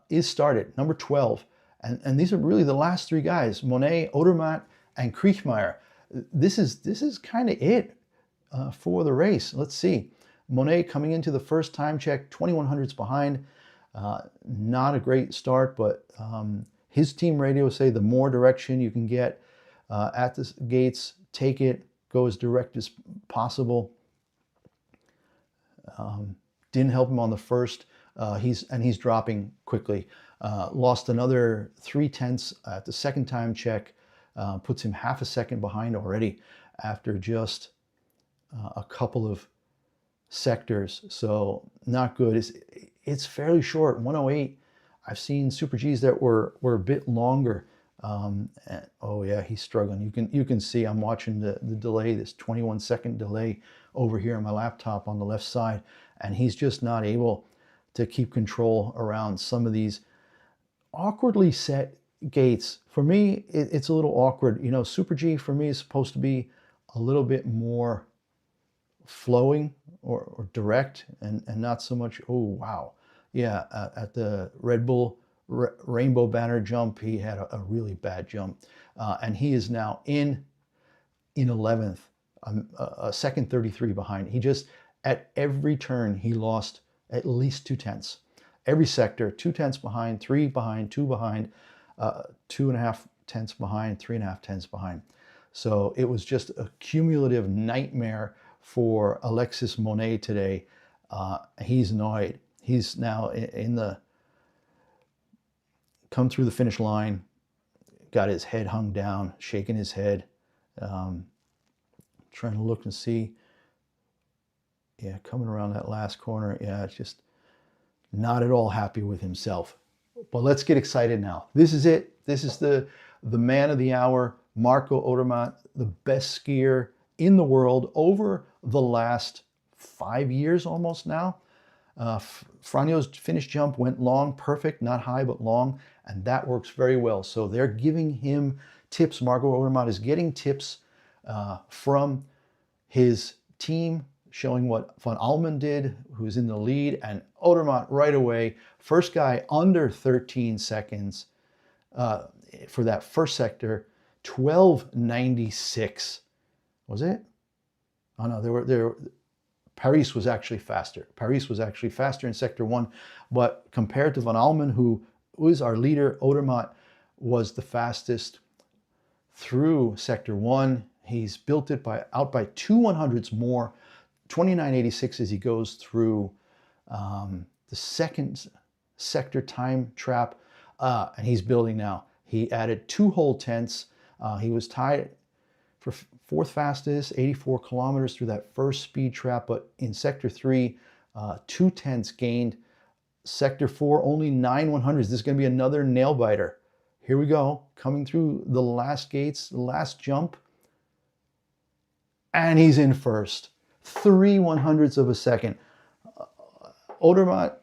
is started, number 12. And these are really the last 3 guys, Monet, Odermatt, and Kriechmeier. This is kind of it for the race. Let's see. Monet coming into the first time check, 21 100ths behind. Not a great start, but his team radio say the more direction you can get at the gates, take it, go as direct as possible. Didn't help him on the first. He's dropping quickly. Lost another 0.3 at the second time check. Puts him half a second behind already after just a couple of sectors. So not good. It's fairly short, 1:08. I've seen Super Gs that were a bit longer. He's struggling. You can see I'm watching the delay, this 21-second delay over here on my laptop on the left side, and he's just not able to keep control around some of these awkwardly set gates. For me, it's a little awkward. You know, Super G for me is supposed to be a little bit more flowing or direct and not so much, at the Red Bull Rainbow Banner jump, he had a really bad jump. And he is now in 11th, a second 33 behind. He just, at every turn, he lost at least 0.2. Every sector, 0.2 behind, 3 behind, 2 behind, 2.5 behind, 3.5 behind. So it was just a cumulative nightmare for Alexis Monet today. He's annoyed. He's now come through the finish line, got his head hung down, shaking his head, trying to look and see. Yeah, coming around that last corner. Yeah, it's just not at all happy with himself. But let's get excited now. This is it. This is the man of the hour, Marco Odermatt, the best skier in the world over the last 5 years almost now. Franjo's finish jump went long, perfect, not high, but long, and that works very well. So they're giving him tips. Marco Odermatt is getting tips from his team, showing what Van Almen did, who's in the lead, and Odermatt right away, first guy under 13 seconds for that first sector, 12:96. Was it? Oh no, Paris was actually faster. Paris was actually faster in sector 1, but compared to Van Almen, who is our leader, Odermatt was the fastest through sector 1. He's built it out by 2/100ths more, 29.86 as he goes through the second sector time trap, and he's building now. He added 2 whole tenths. He was tied for 4th fastest, 84 kilometers through that first speed trap, but in sector 3, 2 tenths gained. Sector 4, only 9/100ths. This is going to be another nail biter. Here we go, coming through the last gates, the last jump, and he's in first. 3/100ths of a second. Odermatt,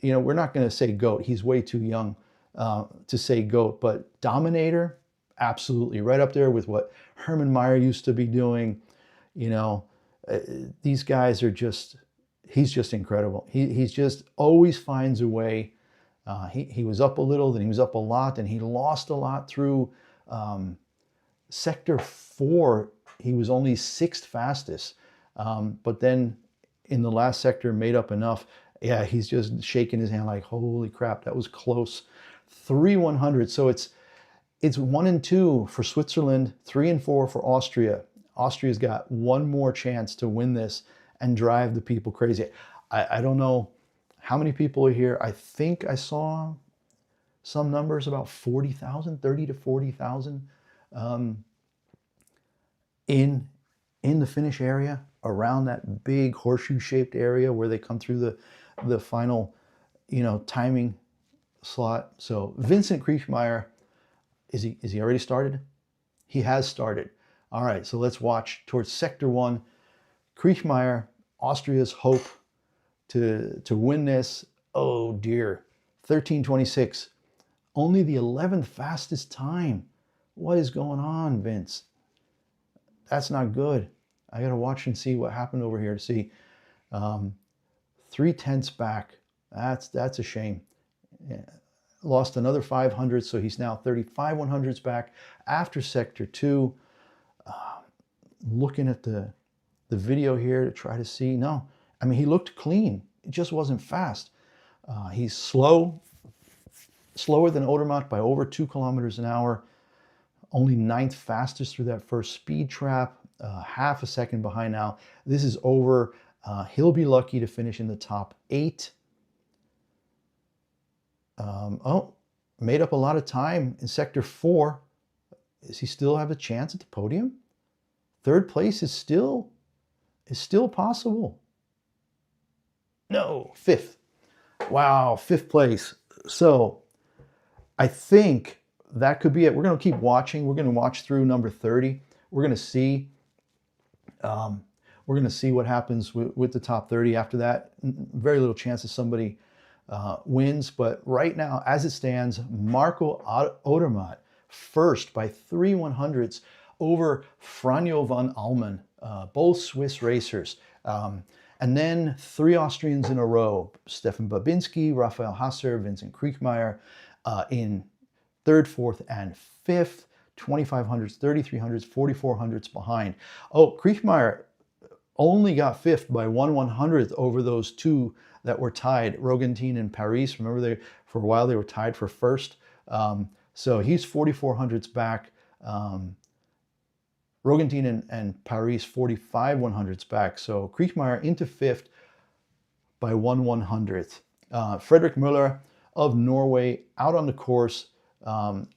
you know, we're not going to say GOAT. He's way too young to say GOAT, but Dominator, absolutely right up there with what Hermann Maier used to be doing. You know, these guys are just, he's just incredible. He's just always finds a way. He was up a little, then he was up a lot, and he lost a lot through sector 4. He was only 6th fastest, but then in the last sector made up enough. Yeah, he's just shaking his hand like, holy crap, that was close. 3/100ths. So it's 1 and 2 for Switzerland, 3 and 4 for Austria. Austria's got one more chance to win this and drive the people crazy. I don't know how many people are here. I think I saw some numbers about 40,000, 30 to 40,000 in the finish area, around that big horseshoe-shaped area where they come through the final, you know, timing slot. So Vincent Kriechmeier, is he already started? He has started. All right, so let's watch towards sector 1. Kriechmeier, Austria's hope to win this. Oh dear, 13:26. Only the 11th fastest time. What is going on, Vince? That's not good. I gotta watch and see what happened over here to see. 3/10ths back. That's a shame. Yeah. Lost another 500, so he's now 35/100ths back after sector 2. Looking at the video here to try to see. No, I mean, he looked clean. It just wasn't fast. He's slower than Odermatt by over 2 kilometers an hour. Only 9th fastest through that first speed trap. Half a second behind now. This is over. He'll be lucky to finish in the top 8. Made up a lot of time in sector 4. Does he still have a chance at the podium? 3rd place is still possible. No, 5th. Wow, 5th place. So I think that could be it. We're going to keep watching. We're going to watch through number 30. We're going to see. We're going to see what happens with the top 30. After that, very little chance that somebody wins. But right now, as it stands, Marco Odermatt first by 3/100ths over Franjo van Almen, both Swiss racers. And then 3 Austrians in a row, Stefan Babinski, Raphael Hasser, Vincent Kriechmeier in 3rd, 4th, and 5th, 2,500ths, 3,300ths, 4,400ths behind. Oh, Kriechmeier only got 5th by 1/100th over those 2 that were tied, Rogentin and Paris. Remember, for a while they were tied for 1st. So he's 4,400ths back. Rogentin and Paris 45/100ths back. So Kriechmeier into 5th by 1/100th. Frederick Müller of Norway out on the course,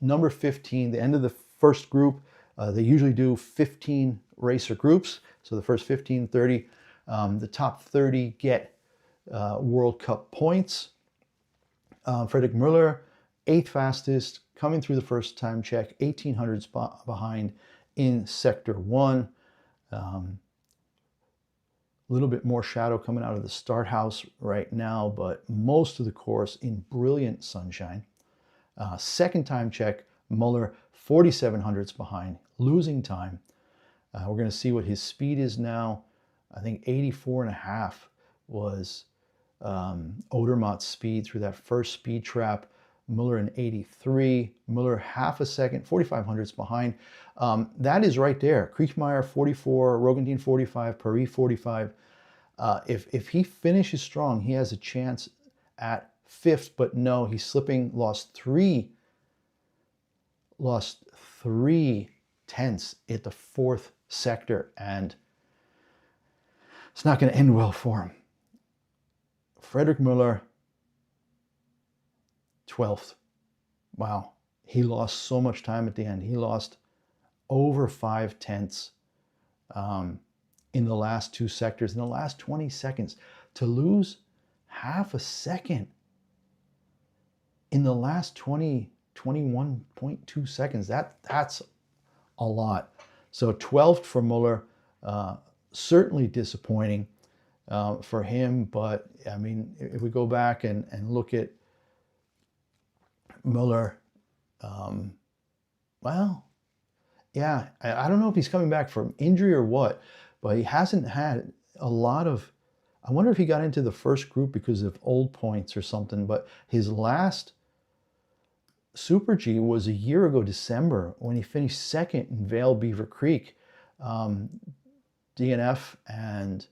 number 15, the end of the first group. They usually do 15 racer groups. So the first 15, 30, the top 30 get World Cup points. Frederick Müller, 8th fastest, coming through the first time check, 1,800ths behind in sector 1. A little bit more shadow coming out of the start house right now, but most of the course in brilliant sunshine. Second time check, Müller 4,700ths behind, losing time. We're going to see what his speed is now. I think 84.5 was Odermatt's speed through that first speed trap. Müller in 83. Müller half a second, 4,500ths behind. That is right there. Kriechmeier 44, Rogentin 45, Paris 45. If he finishes strong, he has a chance at 5th, but no, he's slipping, lost three tenths at the 4th sector, and it's not going to end well for him. Frederick Müller, 12th. Wow. He lost so much time at the end. He lost over 5 tenths in the last 2 sectors, in the last 20 seconds. To lose half a second in the last 21.2 seconds, that's a lot. So 12th for Müller, certainly disappointing for him. But I mean, if we go back and look at Müller, well, yeah, I don't know if he's coming back from injury or what, but he hasn't had a lot of, I wonder if he got into the first group because of old points or something, but his last Super G was a year ago, December, when he finished second in Vail Beaver Creek, DNF and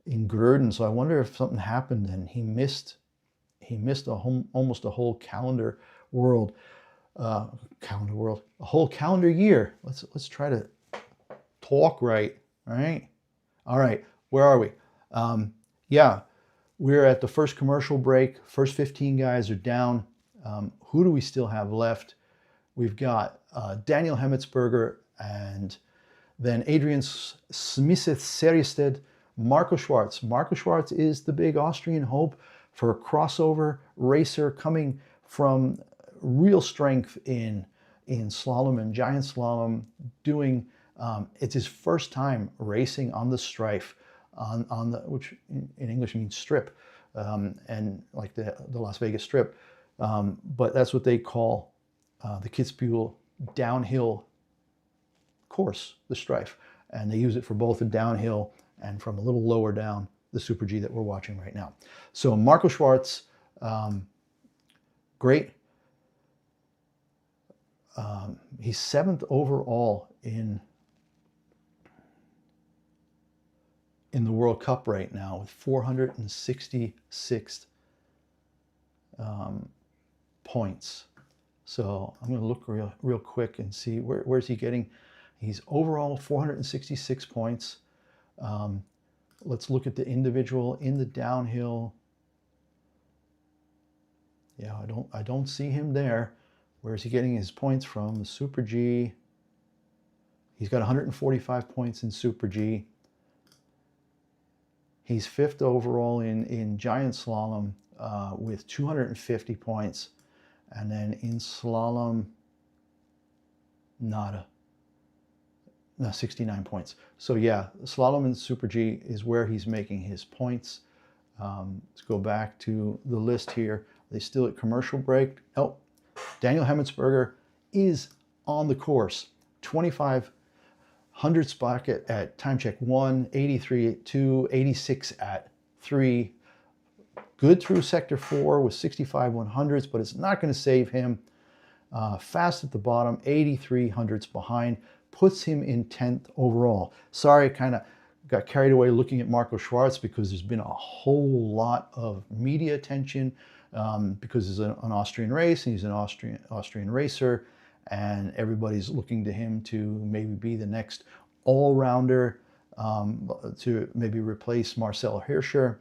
in Gruden. So I wonder if something happened and he missed almost a whole calendar a whole calendar year. Let's try to talk right. All right. Where are we? Yeah, we're at the first commercial break. First 15 guys are down. Who do we still have left? We've got Daniel Hemmetsberger and then Adrian Smith-Seriested, Marco Schwarz. Marco Schwarz is the big Austrian hope for a crossover racer coming from real strength in slalom and giant slalom, doing it's his first time racing on the Strife, on the, which in English means strip, and like the Las Vegas Strip, but that's what they call the Kitzbühel downhill course, the Strife, and they use it for both the downhill and from a little lower down, the Super G that we're watching right now. So Marco Schwarz, great. He's 7th overall in the World Cup right now with 466 points. So I'm going to look real quick and see where's he getting. He's overall 466 points. Let's look at the individual in the downhill. Yeah, I don't see him there. Where is he getting his points from? The Super G. He's got 145 points in Super G. He's 5th overall in giant slalom with 250 points. And then in slalom, nada. No, 69 points. So yeah, slalom and Super G is where he's making his points. Let's go back to the list here. Are they still at commercial break? Oh, Daniel Hemmetsberger is on the course. 2,500 spot at time check 1, 83 at 2, 86 at 3. Good through sector 4 with 65 100s, but it's not going to save him. Fast at the bottom, 83 hundredths behind, puts him in 10th overall. Sorry, I kind of got carried away looking at Marco Schwarz because there's been a whole lot of media attention because it's an Austrian race and he's an Austrian racer, and everybody's looking to him to maybe be the next all-rounder, to maybe replace Marcel Hirscher,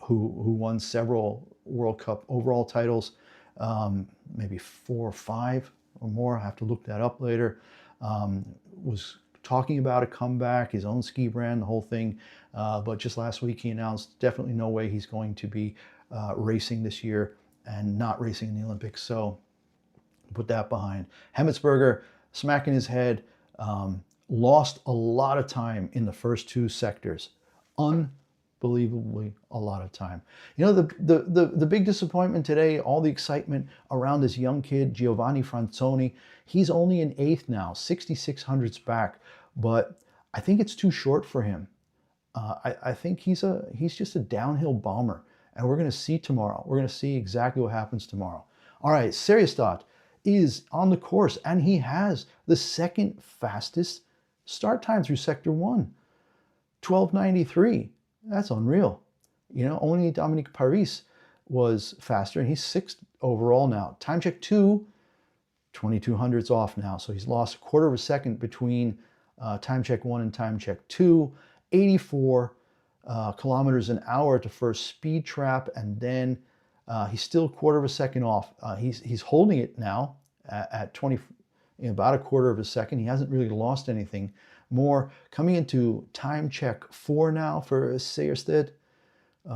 who won several World Cup overall titles, maybe 4 or 5 or more. I have to look that up later. Was talking about a comeback, his own ski brand, the whole thing. But just last week he announced definitely no way he's going to be racing this year and not racing in the Olympics. So put that behind. Hemmetsberger smacking his head, lost a lot of time in the first 2 sectors. Unbelievably a lot of time. You know, the big disappointment today, all the excitement around this young kid, Giovanni Franzoni. He's only in 8th now, 66 hundredths back, but I think it's too short for him. I think he's just a downhill bomber, and we're going to see tomorrow. We're going to see exactly what happens tomorrow. All right, Seriestad is on the course, and he has the 2nd fastest start time through sector 1, 12:93. That's unreal. You know, only Dominique Paris was faster, and he's 6th overall now. Time check 2, 2200ths off now. So he's lost a quarter of a second between time check 1 and time check 2. 84 kilometers an hour to first speed trap, and then he's still a quarter of a second off. He's holding it now at 20, about a quarter of a second. He hasn't really lost anything more. Coming into time check 4 now for Sejersted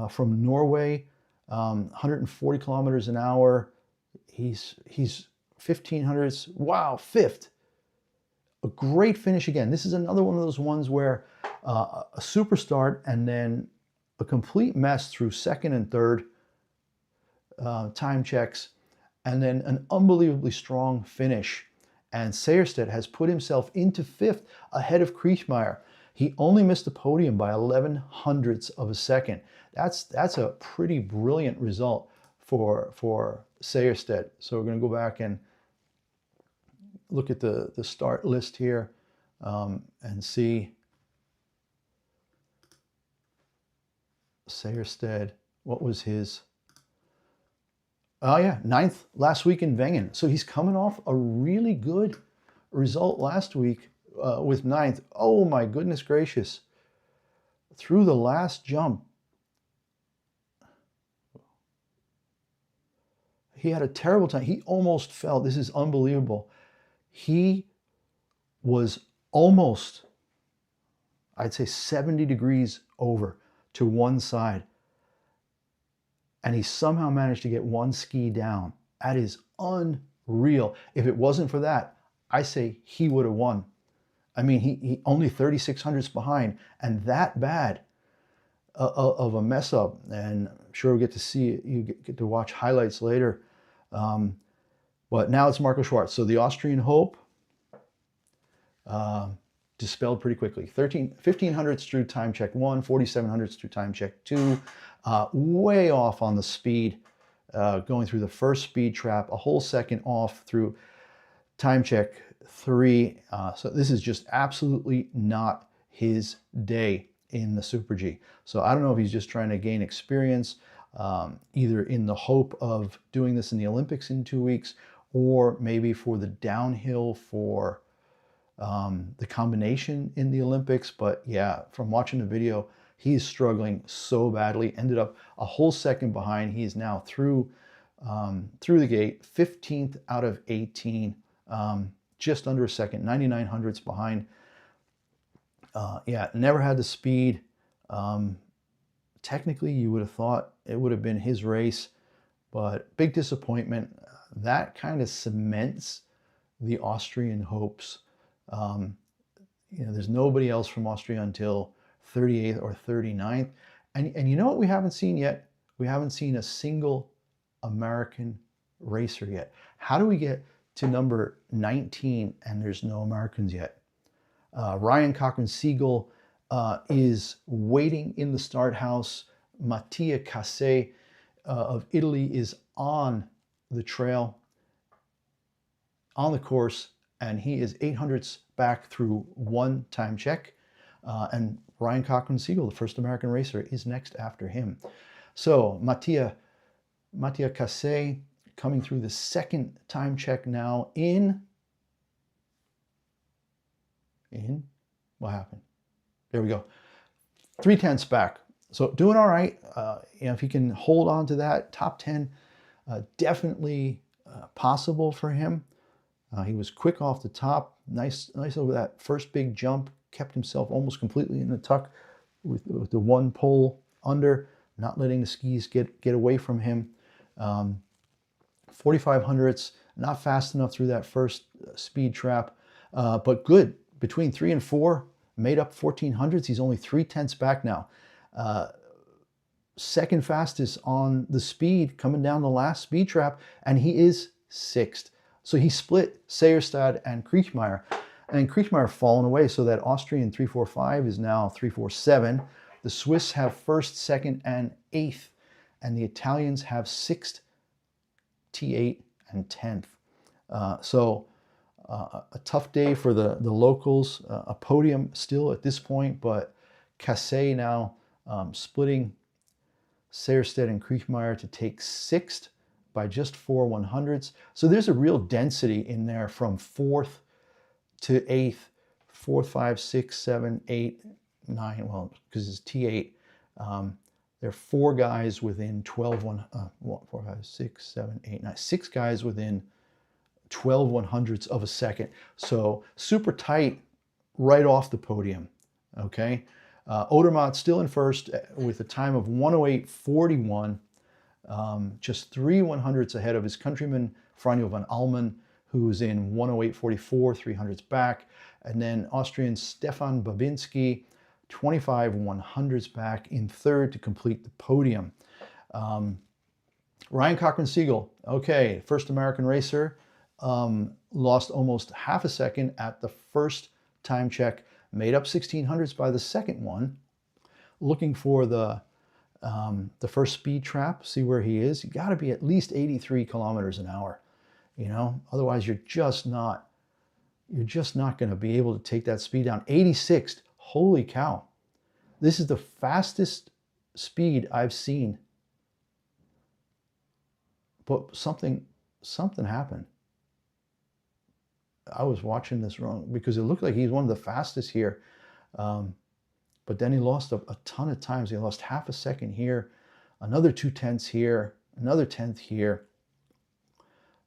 from Norway, 140 kilometers an hour. He's 1500ths. Wow, fifth. A great finish again. This is another one of those ones where a super start and then a complete mess through second and third time checks, and then an unbelievably strong finish. And Sejersted has put himself into fifth ahead of Kriechmayr. He only missed the podium by 1100ths of a second. That's a pretty brilliant result for Sejersted. So we're going to go back and look at the start list here and see Sejersted. What was his? Oh yeah, 9th last week in Wengen. So he's coming off a really good result last week with 9th. Oh my goodness gracious. Through the last jump, he had a terrible time. He almost fell. This is unbelievable. He was almost, I'd say 70 degrees over to one side. And he somehow managed to get one ski down. That is unreal. If it wasn't for that, I say he would have won. I mean, he only 3600ths behind, and that bad of a mess up. And I'm sure we'll get to see, you get to watch highlights later. But now it's Marco Schwarz. So the Austrian hope dispelled pretty quickly. 1500ths through time check 1, 4700ths through time check 2. Way off on the speed, going through the first speed trap, a whole second off through time check 3. So this is just absolutely not his day in the Super G. So I don't know if he's just trying to gain experience, either in the hope of doing this in the Olympics in 2 weeks, or maybe for the downhill for the combination in the Olympics. But yeah, from watching the video, he's struggling so badly. Ended up a whole second behind. He is now through the gate, 15th out of 18, just under a second, 9900ths behind. Yeah, never had the speed. Technically, you would have thought it would have been his race, but big disappointment. That kind of cements the Austrian hopes. You know, there's nobody else from Austria until 38th or 39th. And you know what we haven't seen yet? We haven't seen a single American racer yet. How do we get to number 19 and there's no Americans yet? Ryan Cochran-Siegel is waiting in the start house. Mattia Casse of Italy is on the trail, on the course, and he is 800ths back through one time check. And Ryan Cochran-Siegel, the first American racer, is next after him. So Mattia Casse coming through the second time check now in what happened? There we go. 3/10ths back. So doing all right. You know, if he can hold on to that top 10, definitely possible for him. He was quick off the top, nice over that first big jump, kept himself almost completely in the tuck with the one pole under, not letting the skis get away from him. 4500ths, not fast enough through that first speed trap, but good. Between 3 and 4, made up 1400ths. He's only 3/10ths back now. Second fastest on the speed coming down the last speed trap, and he is 6th. So he split Sejersted and Kriechmayr, and Kriechmayr fallen away, so that Austrian 345 is now 347. The Swiss have 1st, 2nd, and 8th, and the Italians have 6th, T8, and 10th. So a tough day for the locals. A podium still at this point, but Casse now splitting Sejersted and Kriechmayr to take 6th by just 4/100ths. So there's a real density in there from 4th to 8th, 4th, 5, 6, 7, 8, 9. Well, because it's T8. There are 4 guys within 4, 5, 6, 7, 8, 9. 6 guys within 12/100ths of a second. So super tight right off the podium. Okay. Odermatt still in first with a time of 1:08.41, just 3/100ths ahead of his countryman Franjo van Almen, who's in 1:08.44, 300ths back. And then Austrian Stefan Babinski, 25/100ths back in third to complete the podium. Ryan Cochran-Siegel, okay, first American racer, lost almost half a second at the first time check, made up 1600ths by the second one. Looking for the first speed trap, see where he is. You got to be at least 83 kilometers an hour, you know, otherwise you're just not going to be able to take that speed down. 86th, holy cow. This is the fastest speed I've seen. But something happened. I was watching this wrong because it looked like he's one of the fastest here. But then he lost a ton of times. He lost half a second here, another 2/10 here, another 10th here.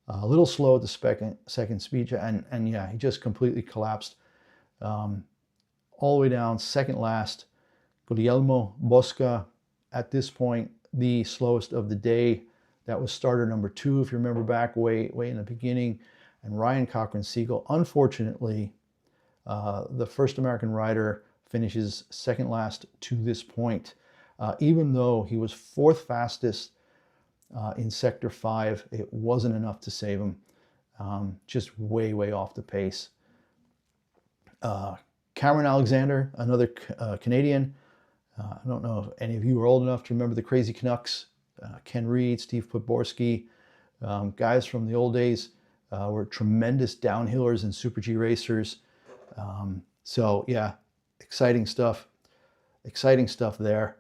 A little slow at the second speed, and yeah, he just completely collapsed. All the way down, second last. Guglielmo Bosca, at this point, the slowest of the day. That was starter number 2, if you remember back way in the beginning. And Ryan Cochran-Siegel, unfortunately, the first American rider, finishes second last to this point. Even though he was 4th fastest in Sector 5, it wasn't enough to save him. Just way off the pace. Cameron Alexander, another Canadian. I don't know if any of you are old enough to remember the Crazy Canucks. Ken Reed, Steve Podborski, guys from the old days, were tremendous downhillers and Super G racers. So yeah, exciting stuff there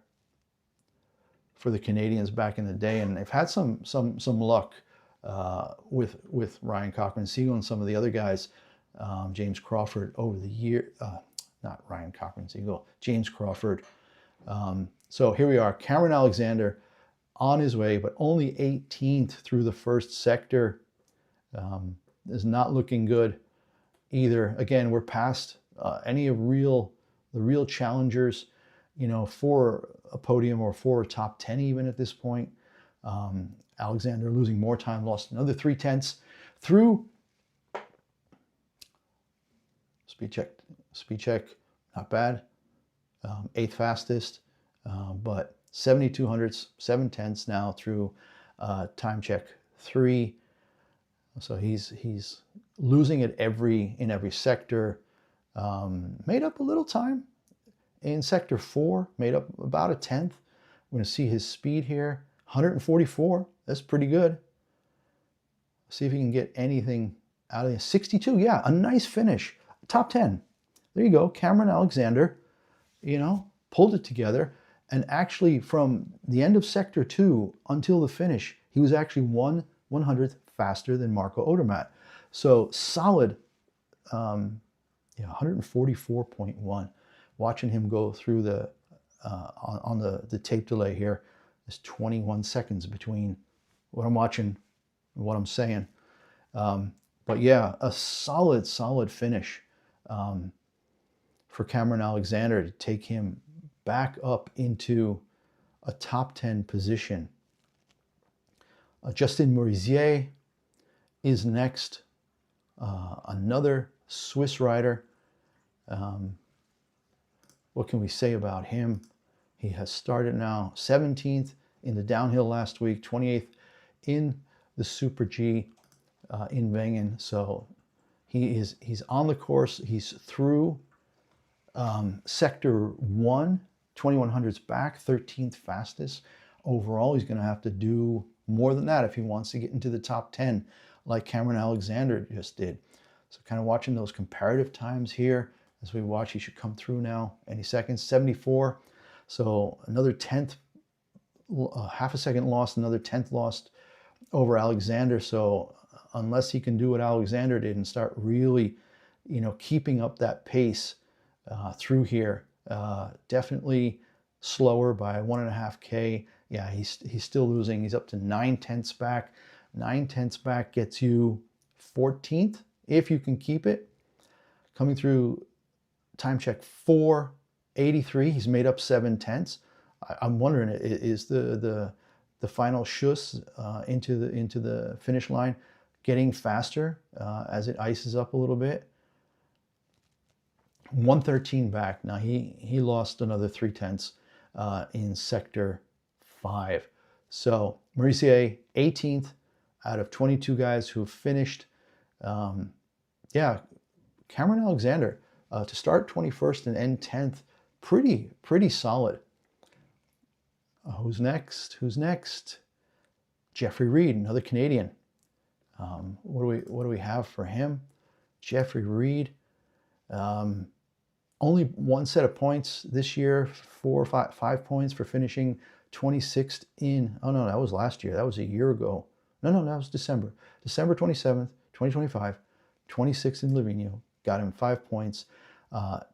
for the Canadians back in the day, and they've had some luck with Ryan Cochran-Siegel and some of the other guys. James Crawford over the year, not Ryan Cochran-Siegel, James Crawford. So here we are, Cameron Alexander on his way, but only 18th through the first sector. Is not looking good either. Again, we're past any of the real challengers, you know, for a podium or for a top 10 even at this point. Alexander losing more time, lost another 3/10 through. Speed check, not bad. 8th fastest, but 7200ths, 7/10 now through time check 3. So he's losing it in every sector. Made up a little time in sector 4, made up about a 10th. We're going to see his speed here, 144. That's pretty good. See if he can get anything out of this. 62, yeah, a nice finish. Top 10. There you go, Cameron Alexander, you know, pulled it together. And actually from the end of sector 2 until the finish, he was actually 1/100th faster than Marco Odermatt. So solid, 144.1. Watching him go through the, on the tape delay here, there's 21 seconds between what I'm watching and what I'm saying. But yeah, a solid finish for Cameron Alexander to take him back up into a top 10 position. Justin Morizier is next, another Swiss rider. What can we say about him? He has started now 17th in the downhill last week, 28th in the Super G in Wengen. So he's on the course. He's through sector 1, 2100s back, 13th fastest. Overall, he's going to have to do more than that if he wants to get into the top 10 like Cameron Alexander just did. So kind of watching those comparative times here as we watch. He should come through now any second. 74. So another 10th, half a second lost, another 10th lost over Alexander. So unless he can do what Alexander did and start really, keeping up that pace through here, definitely slower by 1.5K. Yeah, he's still losing. He's up to 9/10 back. 9/10 back gets you 14th if you can keep it. Coming through time check 4:83. He's made up 7/10. I'm wondering, is the final schuss into the finish line getting faster as it ices up a little bit? 113 back. Now he lost another 3/10 in sector 5. So Maurice 18th out of 22 guys who finished. Yeah, Cameron Alexander to start 21st and end 10th, pretty solid. Who's next? Who's next? Jeffrey Reed, another Canadian. What do we have for him? Jeffrey Reed. Only one set of points this year, 4 or 5 points for finishing 26th in. Oh no, that was last year. That was a year ago. No, that was December. December 27th, 2025. 26th in Livigno. Got him 5 points.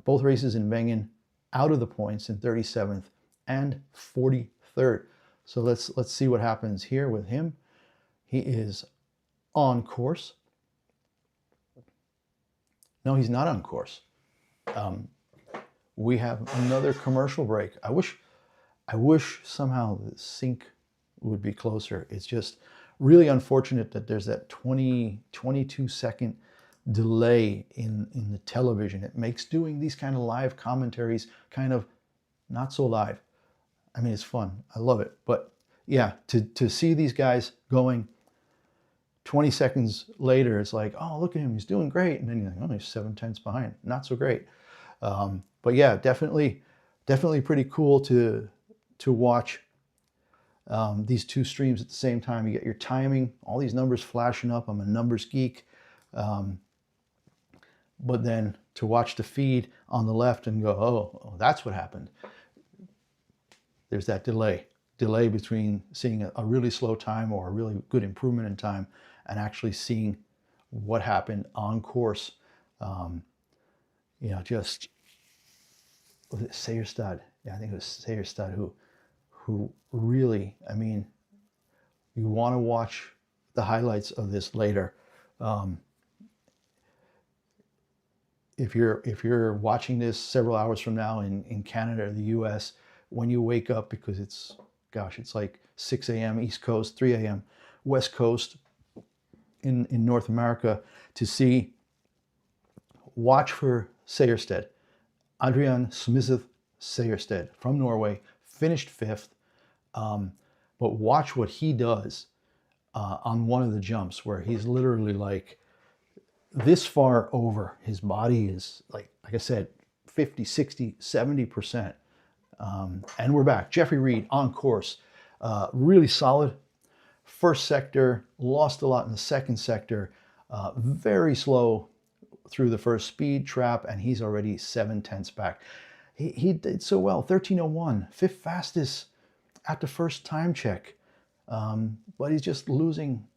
Both races in Wengen, out of the points in 37th and 43rd. So let's see what happens here with him. He is on course. No, he's not on course. We have another commercial break. I wish somehow the sync would be closer. It's just really unfortunate that there's that 22 second delay in the television. It makes doing these kind of live commentaries kind of not so live. I mean, it's fun. I love it. But yeah, to see these guys going 20 seconds later, it's like, oh, look at him, he's doing great. And then you're like, oh, he's 7/10 behind. Not so great. But yeah, definitely pretty cool to watch these two streams at the same time. You get your timing, all these numbers flashing up. I'm a numbers geek. But then to watch the feed on the left and go, oh, that's what happened. There's that delay between seeing a really slow time or a really good improvement in time and actually seeing what happened on course. Just, was it Seierstad? Yeah, I think it was Seierstad who really, I mean, you want to watch the highlights of this later. If you're watching this several hours from now in Canada or the US, when you wake up, because it's like 6 a.m. East Coast, 3 a.m. West Coast in North America, to watch for Seierstad. Adrian Smith Seierstad from Norway, finished 5th. But watch what he does on one of the jumps where he's literally like this far over. His body is like I said, 50, 60, 70%. And we're back. Jeffrey Reed on course. Really solid. First sector, lost a lot in the second sector. Very slow through the first speed trap, and he's already 7/10 back. He did so well, 13:01, 5th fastest at the first time check. But he's just losing.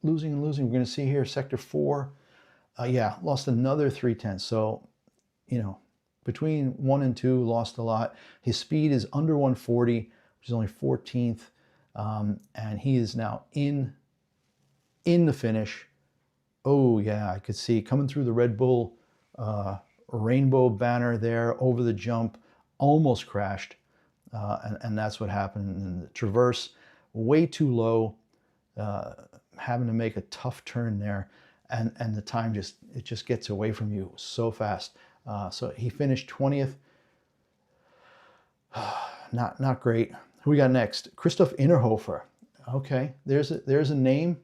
We're going to see here, sector 4. Yeah, lost another 3/10. So, between 1 and 2, lost a lot. His speed is under 140, which is only 14th. And he is now in the finish. Oh yeah, I could see coming through the Red Bull rainbow banner there over the jump, almost crashed. And that's what happened. And the traverse, way too low, having to make a tough turn there. And the time just gets away from you so fast. So he finished 20th. Not great. Who we got next? Christoph Innerhofer. Okay, there's a name.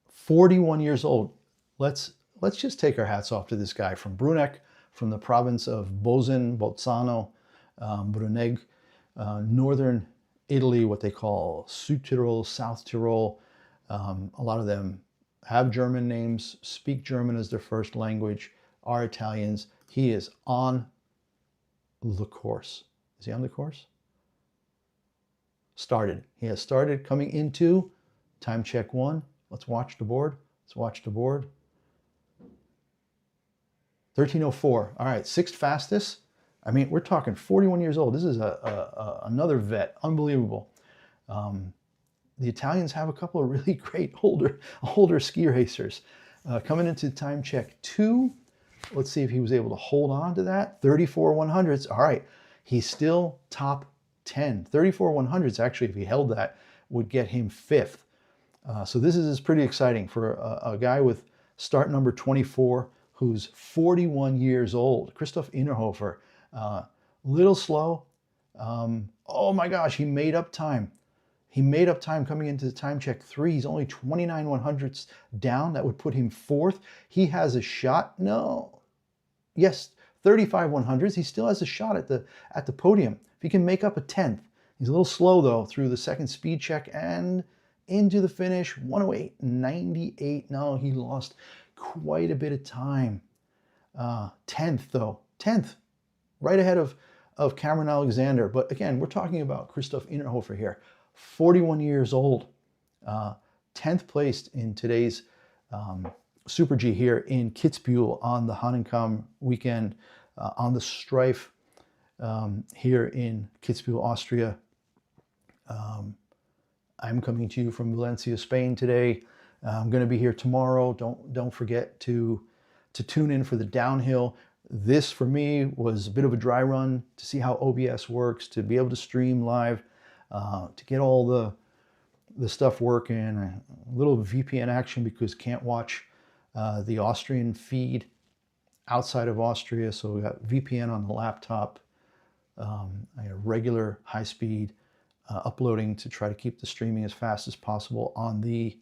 41 years old. Let's just take our hats off to this guy from Bruneck, from the province of Bozen, Bolzano, Brunegg, northern Italy, what they call Südtirol, South Tyrol. A lot of them have German names, speak German as their first language, are Italians. He is on the course. Is he on the course? Started. He has started coming into Time check 1. Let's watch the board. Let's watch the board. 13:04. All right, 6th fastest. I mean, we're talking 41 years old. This is another vet. Unbelievable. The Italians have a couple of really great older ski racers. Coming into time check 2. Let's see if he was able to hold on to that. 34/100s. All right, he's still top 10. 34/100s, actually, if he held that, would get him 5th. So this is pretty exciting for a guy with start number 24 who's 41 years old. Christoph Innerhofer, little slow. Oh my gosh, he made up time. He made up time coming into the time check 3. He's only 29/100ths down. That would put him 4th. He has a shot. No. Yes, 35/100ths. He still has a shot at the podium. If he can make up a 10th. He's a little slow though through the second speed check and into the finish. 1:08.98. No, he lost quite a bit of time. 10th though. 10th. Right ahead of Cameron Alexander. But again, we're talking about Christoph Innerhofer here. 41 years old, 10th placed in today's Super G here in Kitzbühel on the Hahnenkamm weekend, on the Strife here in Kitzbühel, Austria. I'm coming to you from Valencia, Spain today. I'm going to be here tomorrow. Don't forget to tune in for the downhill. This for me was a bit of a dry run to see how OBS works, to be able to stream live. To get all the stuff working, a little VPN action because can't watch the Austrian feed outside of Austria. So we got VPN on the laptop, I got regular high speed uploading to try to keep the streaming as fast as possible on the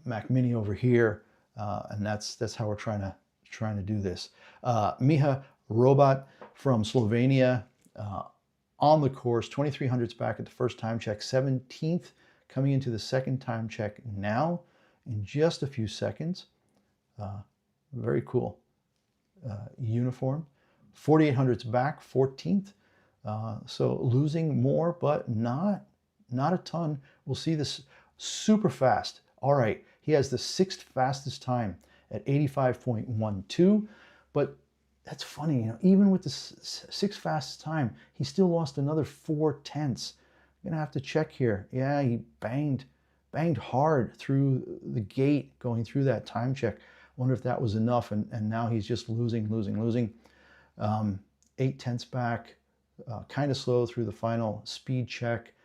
Mac Mini over here, and that's how we're trying to do this. Miha Robat from Slovenia. On the course, 2300s back at the first time check, 17th coming into the second time check now in just a few seconds. Very cool uniform. 4800s back, 14th. So losing more, but not a ton. We'll see this super fast. All right, he has the 6th fastest time at 85.12, but that's funny, even with the 6th fastest time, he still lost another 4/10. I'm gonna have to check here. Yeah, he banged hard through the gate going through that time check. Wonder if that was enough, and now he's just losing. 8/10 back, kind of slow through the final speed check,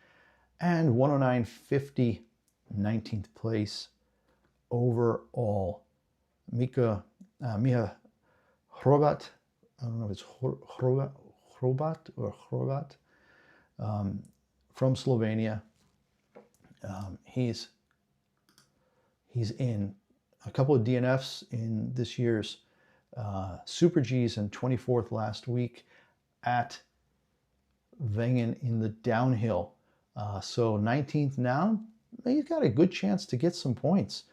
and 1:09.50, 19th place overall. Miha Hrobat, I don't know if it's Hrobat or Hrobat, from Slovenia. He's in a couple of DNFs in this year's Super Gs and 24th last week at Wengen in the downhill. So 19th now, he's got a good chance to get some points.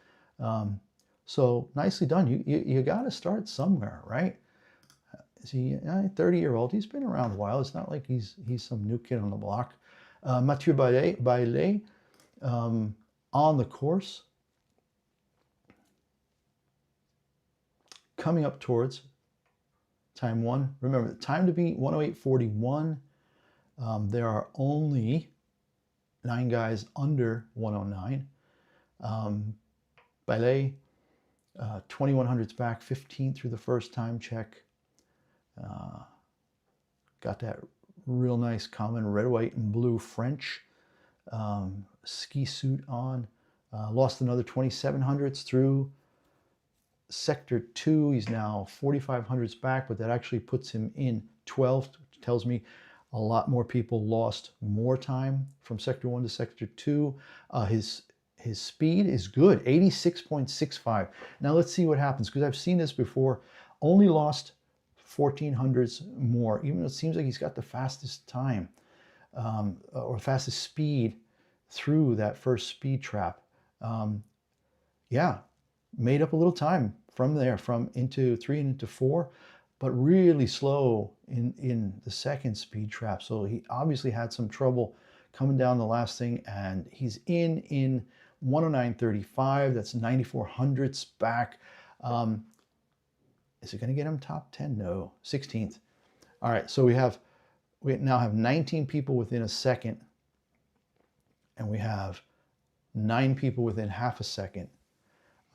So nicely done. You got to start somewhere, right? Is he 30-year-old? He's been around a while. It's not like he's some new kid on the block. Mathieu Baillet on the course, coming up towards time 1. Remember, the time to beat 1:08.41. There are only 9 guys under 1:09. Baillet, 2100s back, 15th through the first time check. Got that real nice common red, white, and blue French ski suit on. Lost another 2700s through sector 2. He's now 4500s back, but that actually puts him in 12th, which tells me a lot more people lost more time from sector 1 to sector 2. His speed is good, 86.65. Now let's see what happens, because I've seen this before. Only lost 1400s more, even though it seems like he's got the fastest time or fastest speed through that first speed trap. Yeah, made up a little time from there, from into 3 and into 4, but really slow in the second speed trap. So he obviously had some trouble coming down the last thing, and he's in 109.35. That's 94 hundredths back. Is it going to get him top 10? No, 16th. All right, so we now have 19 people within a second, and we have 9 people within half a second.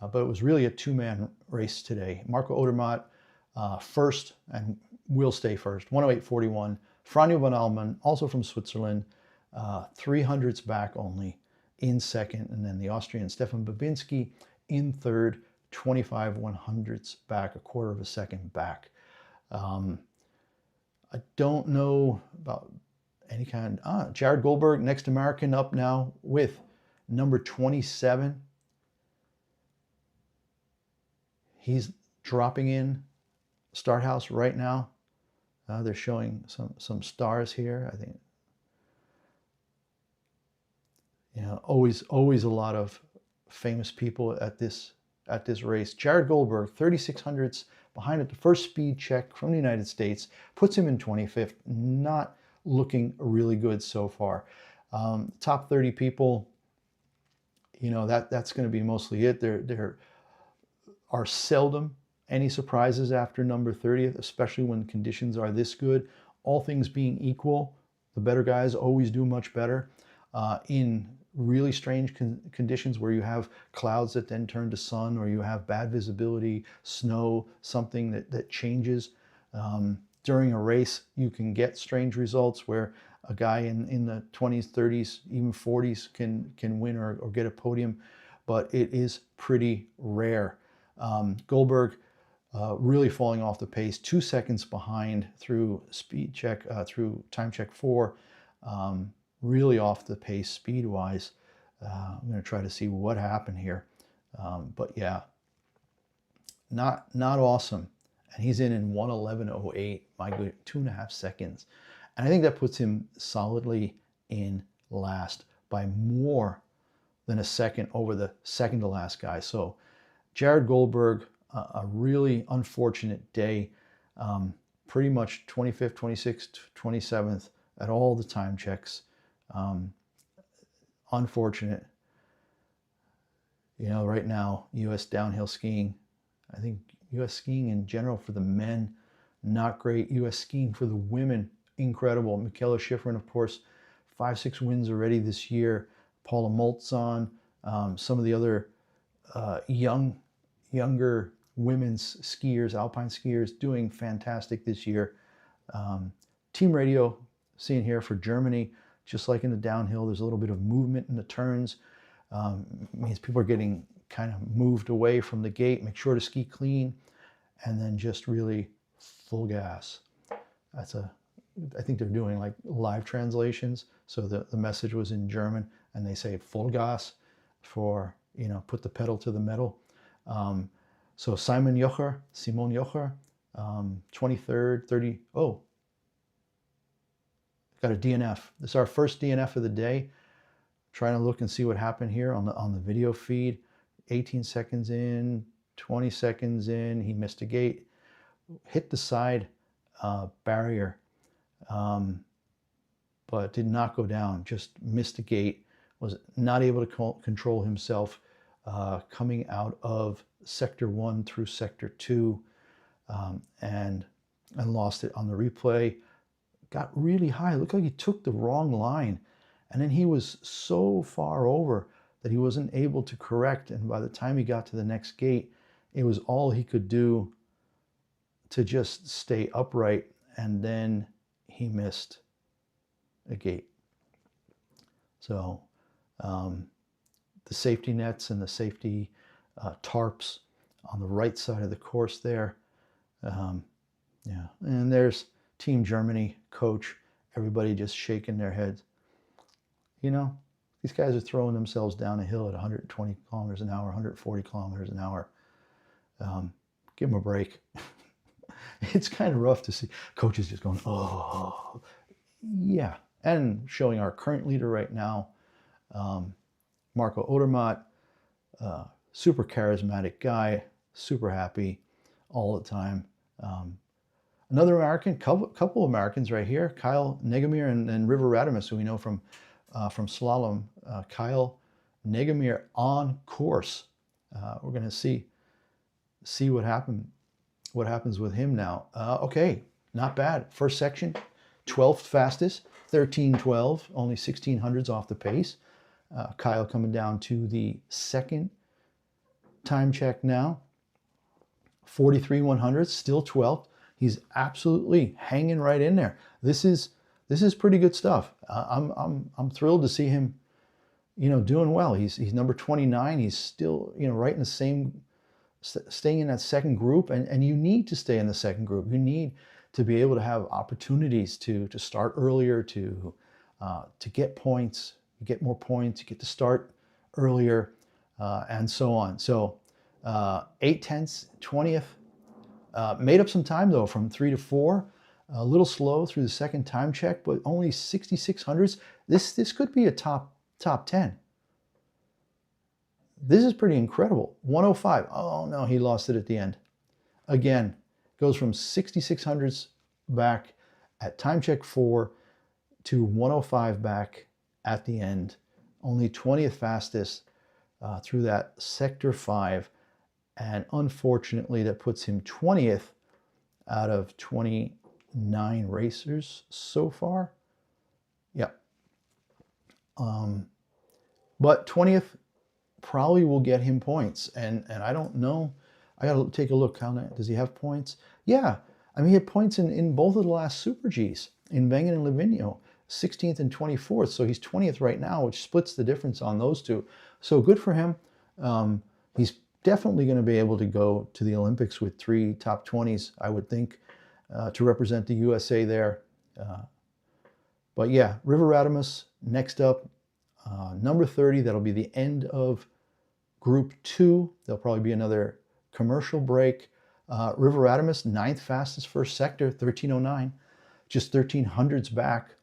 But it was really a two-man race today. Marco Odermatt first, and will stay first, 108.41. Franjo van Almen, also from Switzerland, 300ths back only in second. And then the Austrian Stefan Babinski in third, 25 100ths back, a quarter of a second back. I don't know about any kind. Jared Goldberg, next American up now with number 27. He's dropping in start house right now. They're showing some stars here. I think, you know, always a lot of famous people at this race. Jared Goldberg, 36 hundredths behind at the first speed check from the United States, puts him in 25th. Not looking really good so far. Top 30 people, you know, that's going to be mostly it. There are seldom any surprises after number 30th, especially when conditions are this good. All things being equal, the better guys always do much better. In really strange conditions where you have clouds that then turn to sun, or you have bad visibility, snow, something that changes. During a race, you can get strange results where a guy in the 20s, 30s, even 40s can win or get a podium, but it is pretty rare. Goldberg really falling off the pace, 2 seconds behind through speed check, through time check 4. Really off the pace speed-wise. I'm going to try to see what happened here. But yeah, not awesome. And he's in 1:11.08, my good, 2.5 seconds. And I think that puts him solidly in last by more than a second over the second to last guy. So Jared Goldberg, a really unfortunate day. Pretty much 25th, 26th, 27th at all the time checks. Unfortunate. You know, right now, U.S. downhill skiing, I think U.S. skiing in general for the men, not great. U.S. skiing for the women, incredible. Michaela Schifrin, of course, 5-6 wins already this year. Paula Moltzon, some of the other younger women's skiers, alpine skiers, doing fantastic this year. Team radio, seeing here for Germany, just like in the downhill, there's a little bit of movement in the turns. Means people are getting kind of moved away from the gate. Make sure to ski clean, and then just really full gas. I think they're doing like live translations. So the message was in German, and they say full gas for, you know, put the pedal to the metal. So Simon Jocher, 23rd, 30. Oh, got a DNF. This is our first DNF of the day. Trying to look and see what happened here on the video feed. 18 seconds in, 20 seconds in, he missed a gate, hit the side barrier, but did not go down, just missed a gate, was not able to control himself coming out of Sector 1 through Sector 2, and lost it on the replay. Got really high. It looked like he took the wrong line. And then he was so far over that he wasn't able to correct. And by the time he got to the next gate, it was all he could do to just stay upright. And then he missed a gate. So the safety nets and the safety tarps on the right side of the course there. Yeah, and there's Team Germany coach, everybody just shaking their heads. You know, these guys are throwing themselves down a hill at 120 kilometers an hour, 140 kilometers an hour. Give them a break. It's kind of rough to see coaches just going, oh, yeah. And showing our current leader right now, Marco Odermatt, super charismatic guy, super happy all the time. Another American, couple Americans right here, Kyle Negamir and River Radamus, who we know from from slalom, Kyle Negamir on course. We're going to see what happens with him now. Okay, not bad. First section, 12th fastest, 13:12, only 1600s off the pace. Kyle coming down to the second time check now, 43/100, still 12th. He's absolutely hanging right in there. This is pretty good stuff. I'm thrilled to see him, doing well. He's number 29. He's still, right in the same, staying in that second group, and you need to stay in the second group. You need to be able to have opportunities to start earlier, to get points, get more points, you get to start earlier, and so on. So 8/10, 20th. Made up some time though from 3 to 4. A little slow through the second time check, but only 6600s. This could be a top 10. This is pretty incredible. 105. Oh no, he lost it at the end. Again, goes from 6600s back at time check 4 to 105 back at the end. Only 20th fastest through that sector 5. And unfortunately, that puts him 20th out of 29 racers so far. Yeah. But 20th probably will get him points. And I don't know. I got to take a look. Does he have points? Yeah. I mean, he had points in both of the last Super Gs, in Wengen and Livigno, 16th and 24th. So he's 20th right now, which splits the difference on those two. So good for him. He's definitely going to be able to go to the Olympics with 3 top 20s, I would think, to represent the USA there. But yeah, River Radamus next up, number 30. That'll be the end of Group 2. There'll probably be another commercial break. River Radamus, 9th fastest first sector, 13:09, just 1300s back.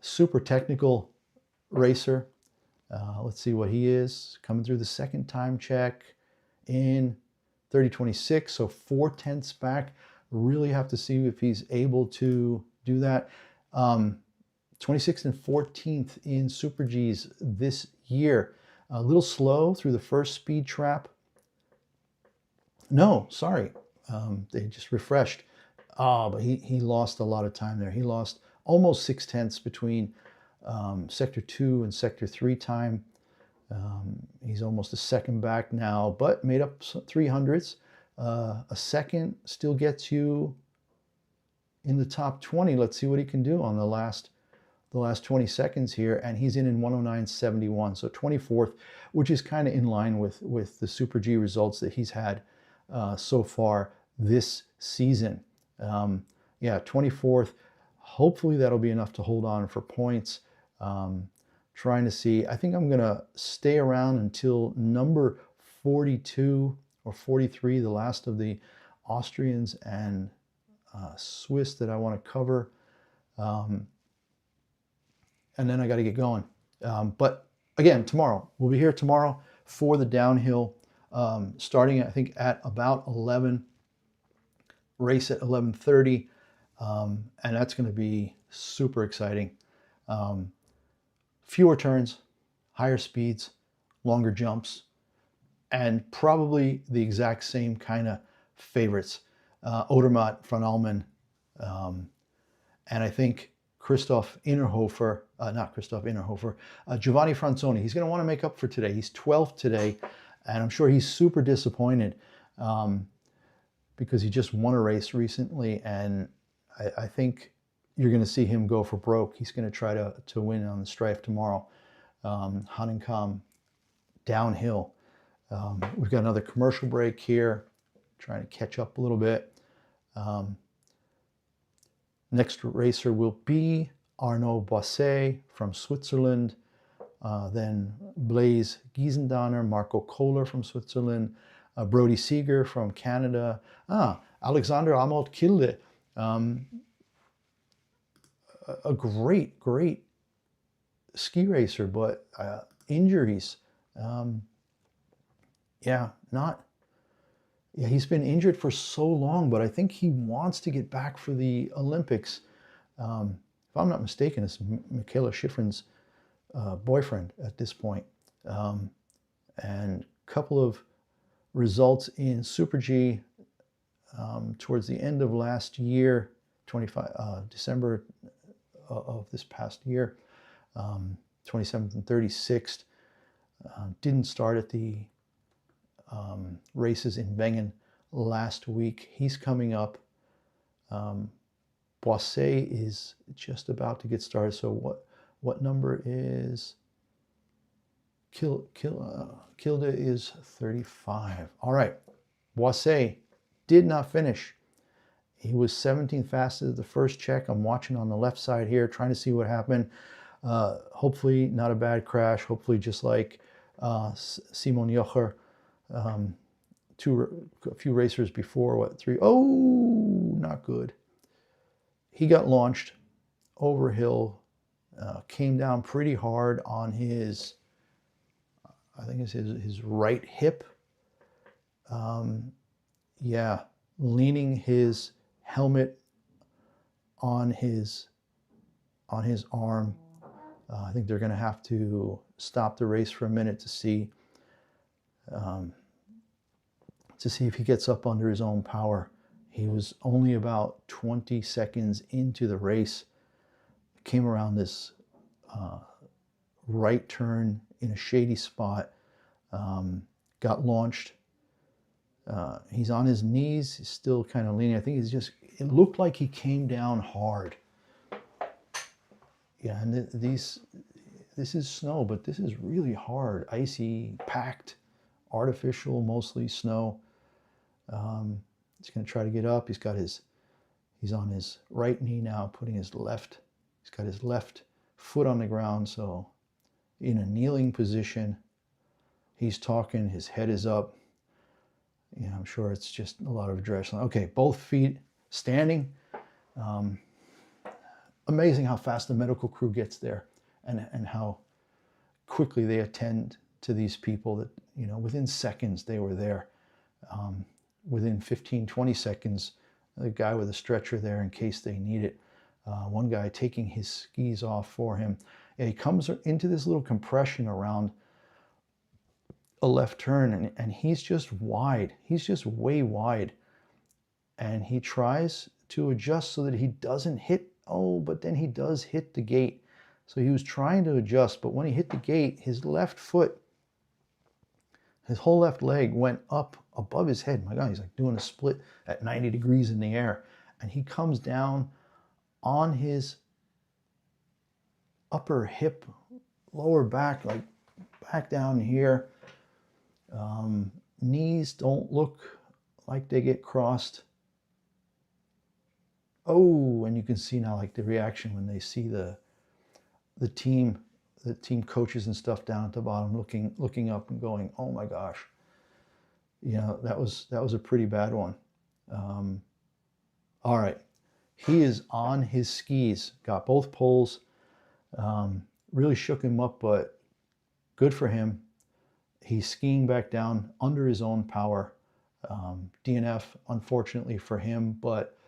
Super technical racer. Let's see what he is. Coming through the second time check in 30:26, so 4/10 back. Really have to see if he's able to do that. 26th and 14th in Super Gs this year. A little slow through the first speed trap. No, sorry. They just refreshed. But he lost a lot of time there. He lost almost 6/10 between Sector 2 and Sector 3 time. He's almost a second back now, but made up 300s. A second still gets you in the top 20. Let's see what he can do on the last 20 seconds here, and he's in 109.71, so 24th, which is kind of in line with the Super G results that he's had so far this season. Yeah, 24th. Hopefully that'll be enough to hold on for points. Trying to see. I think I'm going to stay around until number 42 or 43, the last of the Austrians and Swiss that I want to cover. And then I got to get going. But again, tomorrow. We'll be here tomorrow for the downhill, starting, I think, at about 11. Race at 11:30. And that's going to be super exciting. Fewer turns, higher speeds, longer jumps, and probably the exact same kind of favorites. Odermatt, Van Almen, and I think Giovanni Franzoni. He's going to want to make up for today. He's 12th today, and I'm sure he's super disappointed because he just won a race recently, and I think you're going to see him go for broke. He's going to try to win on the Strife tomorrow. Hanenkam downhill. We've got another commercial break here, trying to catch up a little bit. Next racer will be Arnaud Boisset from Switzerland, then Blaise Giesendanner, Marco Kohler from Switzerland, Brody Seeger from Canada, Alexander Amalt Kilde, a great ski racer, but injuries. He's been injured for so long, but I think he wants to get back for the Olympics. if I'm not mistaken, it's Michaela Schifrin's boyfriend at this point. And a couple of results in Super G towards the end of last year, December of this past year, 27th and 36th. Didn't start at the races in Wengen last week. He's coming up. Boisset is just about to get started. So what number is Kilde is 35. All right. Boisset did not finish. He was 17th fastest at the first check. I'm watching on the left side here, trying to see what happened. Hopefully not a bad crash. Hopefully just like Simon Jocher, a few racers before, three? Oh, not good. He got launched over hill, came down pretty hard on his, I think it's his right hip. Yeah, leaning his helmet on his arm. I think they're going to have to stop the race for a minute to see if he gets up under his own power. He was only about 20 seconds into the race. Came around this right turn in a shady spot. Got launched. He's on his knees. He's still kind of leaning. I think it looked like he came down hard. Yeah, and this is snow, but this is really hard, icy, packed, artificial, mostly snow. He's going to try to get up. He's on his right knee now, he's got his left foot on the ground, so in a kneeling position. He's talking, his head is up. Yeah, I'm sure it's just a lot of adrenaline. Okay, both feet standing. Amazing how fast the medical crew gets there and how quickly they attend to these people that, within seconds they were there. Within 15, 20 seconds, the guy with a stretcher there in case they need it. One guy taking his skis off for him. And he comes into this little compression around a left turn, and he's just wide. He's just way wide. And he tries to adjust so that he doesn't hit. Oh, but then he does hit the gate. So he was trying to adjust, but when he hit the gate, his left foot, his whole left leg went up above his head. My God, he's like doing a split at 90 degrees in the air. And he comes down on his upper hip, lower back, like back down here. Knees don't look like they get crossed. Oh, and you can see now like the reaction when they see the team coaches and stuff down at the bottom looking up and going, oh my gosh. That was a pretty bad one. All right. He is on his skis, got both poles, really shook him up, but good for him. He's skiing back down under his own power. DNF, unfortunately for him, but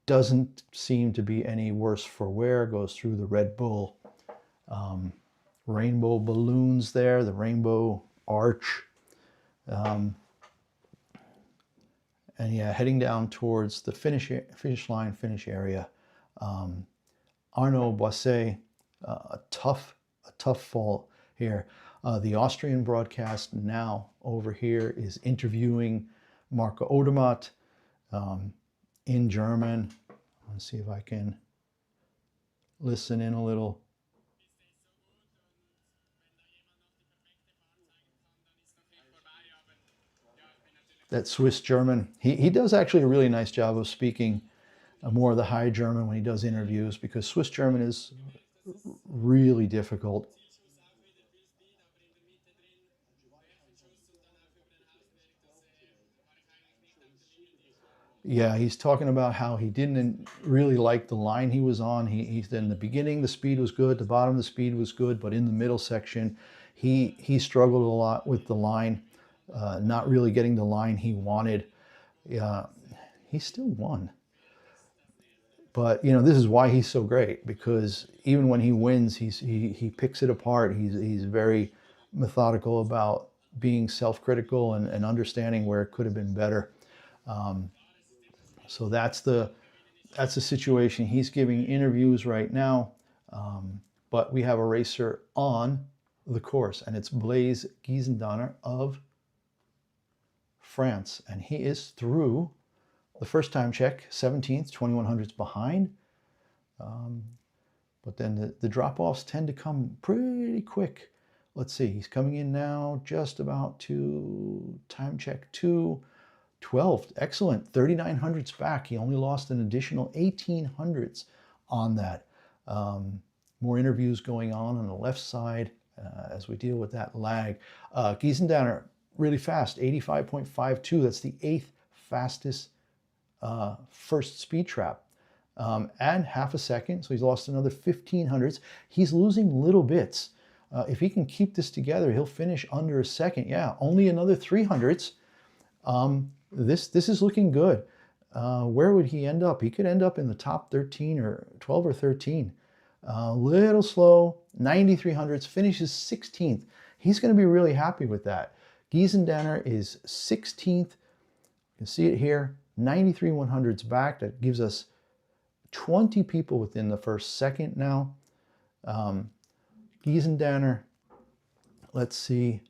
doesn't seem to be any worse for wear. Goes through the Red Bull rainbow balloons there, the rainbow arch. And yeah, heading down towards the finish area. Arnaud Boisset, a tough fall here. The Austrian broadcast now over here is interviewing Marco Odermatt in German. Let's see if I can listen in a little. That Swiss German, he does actually a really nice job of speaking more of the high German when he does interviews, because Swiss German is really difficult. Yeah, he's talking about how he didn't really like the line he was on. He in the beginning the speed was good, the bottom the speed was good, but in the middle section he struggled a lot with the line, not really getting the line he wanted. He still won, But you know, this is why he's so great, because even when he wins, he picks it apart. He's very methodical about being self-critical and understanding where it could have been better. Um, so that's the situation. He's giving interviews right now, but we have a racer on the course, and it's Blaise Giesendanner of France, and he is through the first time check, 17th, 2100s behind. But then the drop-offs tend to come pretty quick. Let's see, he's coming in now just about to time check 2:12. Excellent, 3900s back. He only lost an additional 1800s on that. More interviews going on the left side as we deal with that lag. Giesendanner, really fast, 85.52. That's the 8th fastest first speed trap. And half a second, so he's lost another 1500s. He's losing little bits. If he can keep this together, he'll finish under a second. Yeah, only another 300s. This is looking good. Where would he end up? He could end up in the top 13 or 12 or 13. Little slow, 9300s, finishes 16th. He's going to be really happy with that. Giesendanner is 16th. You can see it here, 93 100s back. That gives us 20 people within the first second now. Giesendanner, let's see.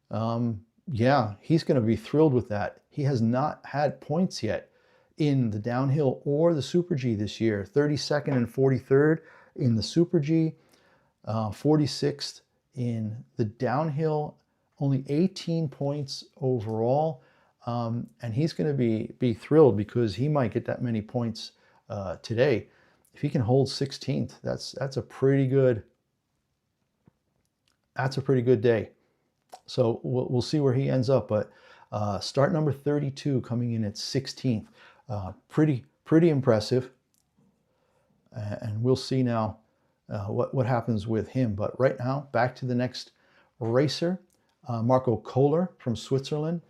Yeah, he's going to be thrilled with that. He has not had points yet in the downhill or the Super G this year. 32nd and 43rd in the Super G, 46th in the downhill, only 18 points overall. And he's going to be thrilled because he might get that many points today. If he can hold 16th, that's a pretty good day. So we'll see where he ends up. But start number 32 coming in at 16th, pretty impressive. And we'll see now what happens with him. But right now, back to the next racer, Marco Kohler from Switzerland.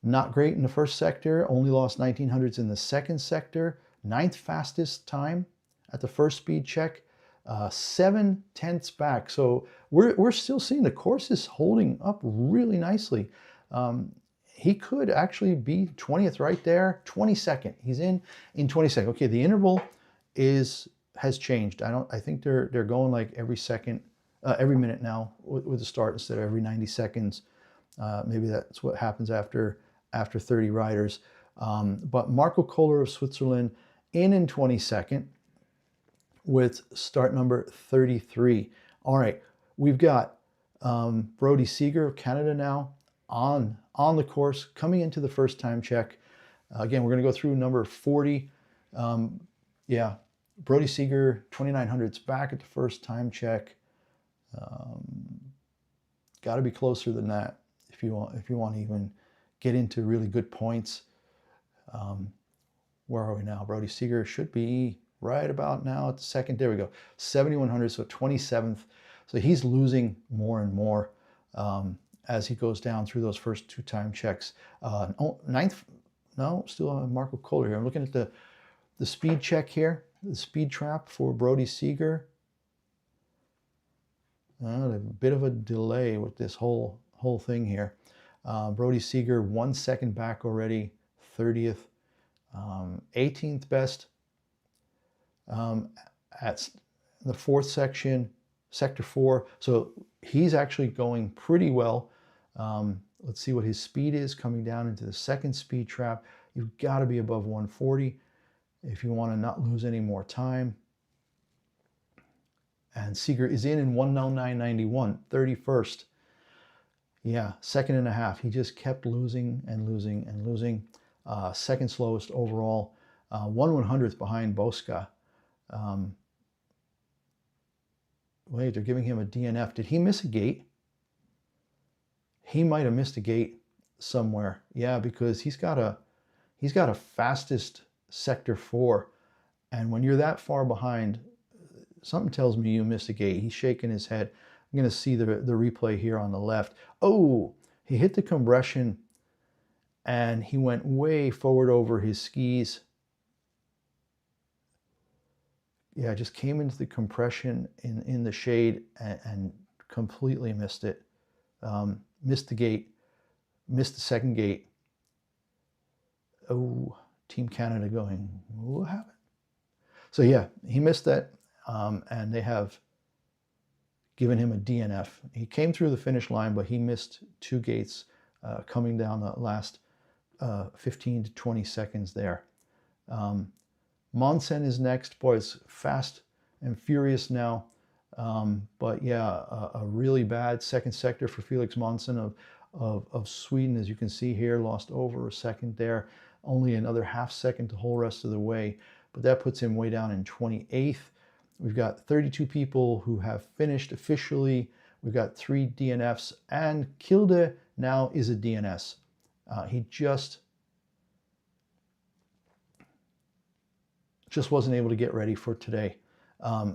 Not great in the first sector, only lost 1900s in the second sector, 9th fastest time at the first speed check, 7/10 back. So we're still seeing the course is holding up really nicely. He could actually be 20th right there, 22nd. He's in 22nd. Okay, the interval has changed. I think they're going like every minute now with the start instead of every 90 seconds. Maybe that's what happens after 30 riders. But Marco Kohler of Switzerland in 22nd with start number 33. All right, we've got Brody Seeger of Canada now on the course, coming into the first time check. Again, we're going to go through number 40. Yeah, Brody Seeger, 2900s back at the first time check. Got to be closer than that if you want to even get into really good points. Where are we now? Brody Seeger should be right about now at the second. There we go. 7100, so 27th. So he's losing more and more as he goes down through those first two time checks. 9th, no, still Marco Kohler here. I'm looking at the speed check here, the speed trap for Brody Seeger. A bit of a delay with this whole thing here. Brody Seeger 1 second back already, 30th, 18th best at the fourth section, sector 4. So he's actually going pretty well. Let's see what his speed is coming down into the second speed trap. You've got to be above 140 if you want to not lose any more time. And Seeger is in 109.91, 31st. Yeah, second and a half. He just kept losing and losing and losing. Second slowest overall. 1/100th behind Bosca. Wait, they're giving him a DNF. Did he miss a gate? He might have missed a gate somewhere. Yeah, because he's got a fastest sector 4. And when you're that far behind, something tells me you missed a gate. He's shaking his head. I'm going to see the replay here on the left. Oh, he hit the compression and he went way forward over his skis. yeah, just came into the compression in the shade and completely missed it. Missed the gate, missed the second gate. Oh, Team Canada going, what happened? So yeah, he missed that, and they have given him a DNF. He came through the finish line, but he missed two gates coming down the last 15 to 20 seconds there. Monsen is next. Boy, it's fast and furious now. But yeah, a really bad second sector for Felix Monsen of Sweden. As you can see here, lost over a second there. Only another half second the whole rest of the way. But that puts him way down in 28th. We've got 32 people who have finished officially. We've got 3 DNFs, and Kilde now is a DNS. He just wasn't able to get ready for today.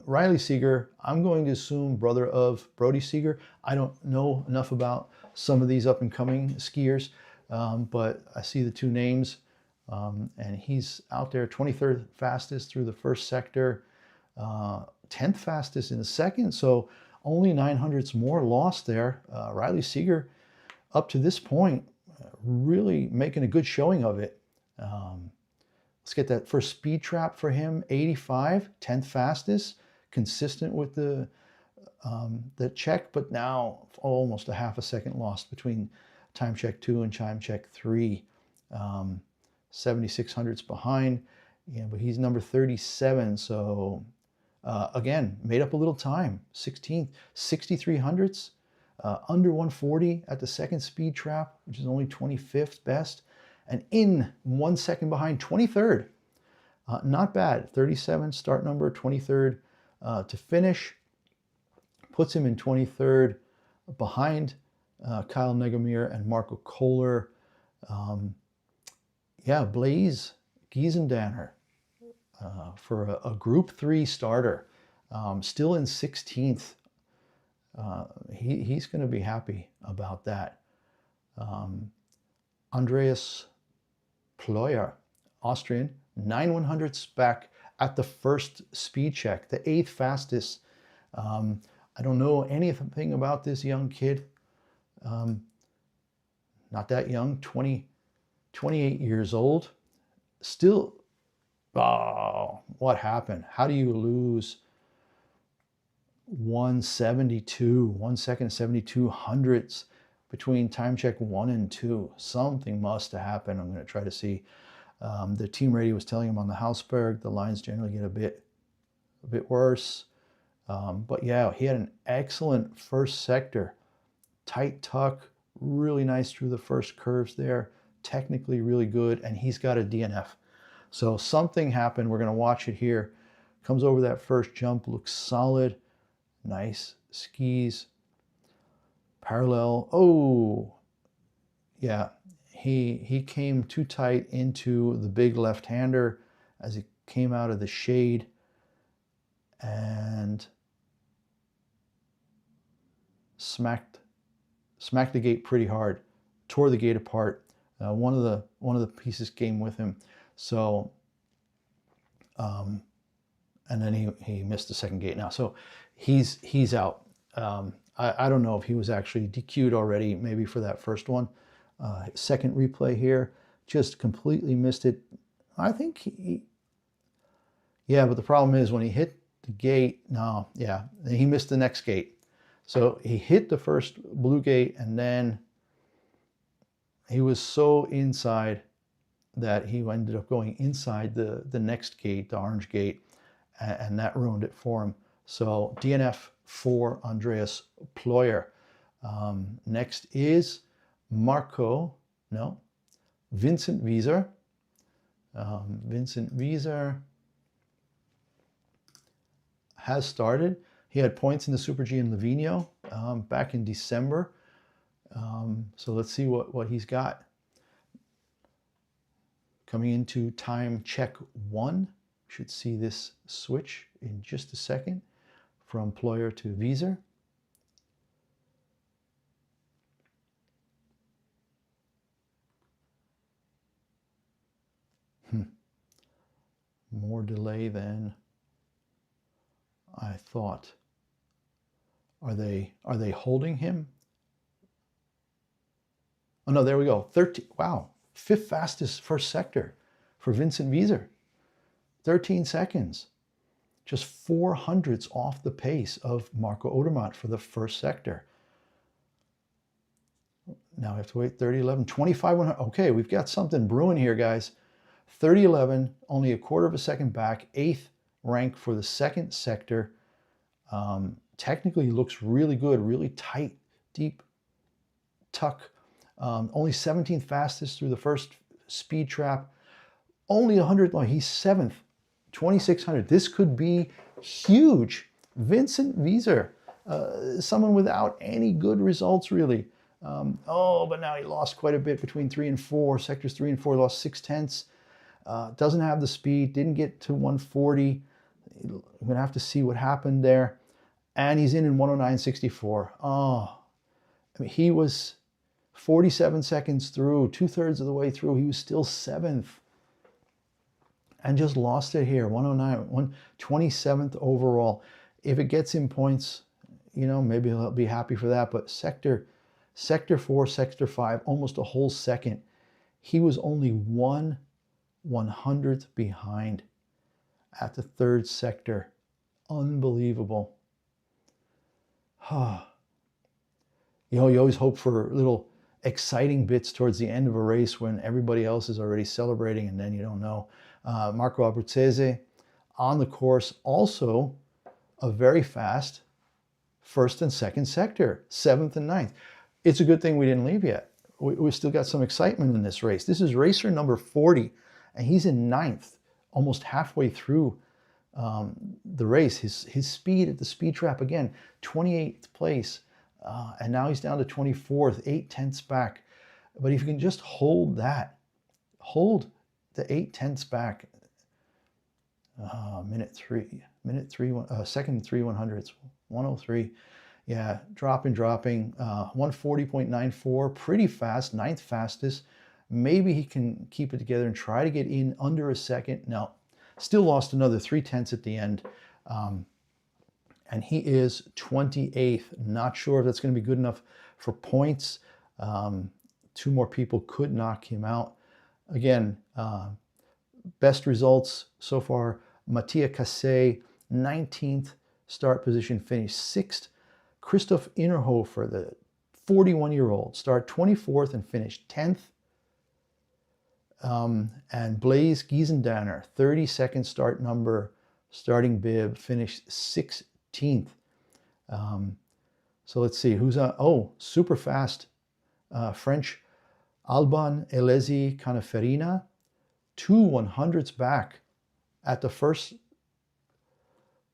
Riley Seeger, I'm going to assume brother of Brody Seeger. I don't know enough about some of these up-and-coming skiers, but I see the 2 names, and he's out there 23rd fastest through the first sector, 10th fastest in the second, so only 900ths more lost there. Riley Seeger, up to this point, really making a good showing of it. Let's get that first speed trap for him, 85, 10th fastest, consistent with the check, but now almost a half a second lost between time check 2 and time check 3. 7600ths behind, yeah, but he's number 37, so again, made up a little time, 16th, 6300ths, under 140 at the second speed trap, which is only 25th best, and in 1 second behind, 23rd. Not bad, 37 start number, 23rd to finish, puts him in 23rd behind Kyle Negamir and Marco Kohler. Yeah, Blaise Giesendanner for a Group 3 starter, still in 16th. He's going to be happy about that. Andreas Pleuer, Austrian, 9/100ths back at the first speed check, the 8th fastest. I don't know anything about this young kid. Not that young, 28 years old. Still, oh, what happened? How do you lose 172, 1 second 7200ths between time check 1 and 2? Something must have happened. I'm going to try to see. The team radio was telling him on the Hausberg, the lines generally get a bit worse. But yeah, he had an excellent first sector. Tight tuck, really nice through the first curves there. Technically really good, and he's got a DNF. So something happened. We're going to watch it here. Comes over that first jump, looks solid. Nice skis. Parallel. Oh, yeah. He came too tight into the big left-hander as he came out of the shade and smacked the gate pretty hard. Tore the gate apart. One of the pieces came with him. So, and then he missed the second gate now. So he's out. I don't know if he was actually DQ'd already, maybe for that first one. Second replay here, just completely missed it. I think yeah, but the problem is when he hit the gate, no, yeah, he missed the next gate. So he hit the first blue gate, and then he was so inside that he ended up going inside the next gate, the orange gate, and that ruined it for him. So DNF for Andreas Pleuer. Next is Vincent Wieser. Vincent Wieser has started. He had points in the Super G in Livigno back in December. So let's see what he's got. Coming into time check 1. Should see this switch in just a second from Pleuer to Wieser. More delay than I thought. Are they holding him? Oh no, there we go. 13. Wow, 5th fastest first sector for Vincent Wieser. 13 seconds. Just 400ths off the pace of Marco Odermatt for the first sector. Now I have to wait 30:11, 25:100. Okay, we've got something brewing here, guys. 30:11, only a quarter of a second back, 8th rank for the second sector. Technically looks really good, really tight, deep tuck. Only 17th fastest through the first speed trap. Only 100, oh, he's 7th, 2600. This could be huge. Vincent Wieser, someone without any good results really. But now he lost quite a bit between 3 and 4. Sectors 3 and 4 lost 6/10. Doesn't have the speed, didn't get to 140. I'm going to have to see what happened there. And he's in 109.64. Oh, I mean, he was 47 seconds through, 2/3 of the way through. He was still 7th. And just lost it here, 109, 27th overall. If it gets him points, you know, maybe he'll be happy for that. But sector 4, sector 5, almost a whole second. He was only 1/100th behind at the 3rd sector. Unbelievable. You know, you always hope for little exciting bits towards the end of a race when everybody else is already celebrating, and then you don't know. Marco Abruzzese on the course, also a very fast 1st and 2nd sector, 7th and 9th. It's a good thing we didn't leave yet. We've still got some excitement in this race. This is racer number 40, and he's in 9th, almost halfway through the race. His speed at the speed trap, again, 28th place, and now he's down to 24th, 8/10 back. But if you can just hold that, hold the 8/10 back, second 3/100ths, 103. Yeah, dropping, 140.94, pretty fast, 9th fastest. Maybe he can keep it together and try to get in under a second. No, still lost another 3/10 at the end. And he is 28th. Not sure if that's going to be good enough for points. 2 more people could knock him out. Again, best results so far, Mattia Cassé, 19th start position, finished 6th. Christoph Innerhofer, the 41-year-old, started 24th and finished 10th. And Blaise Giesendanner, 32nd start number, starting bib, finished 16th. So let's see, who's on? Oh, super fast French Alban Elezi Canaferina, 2/100ths back at the first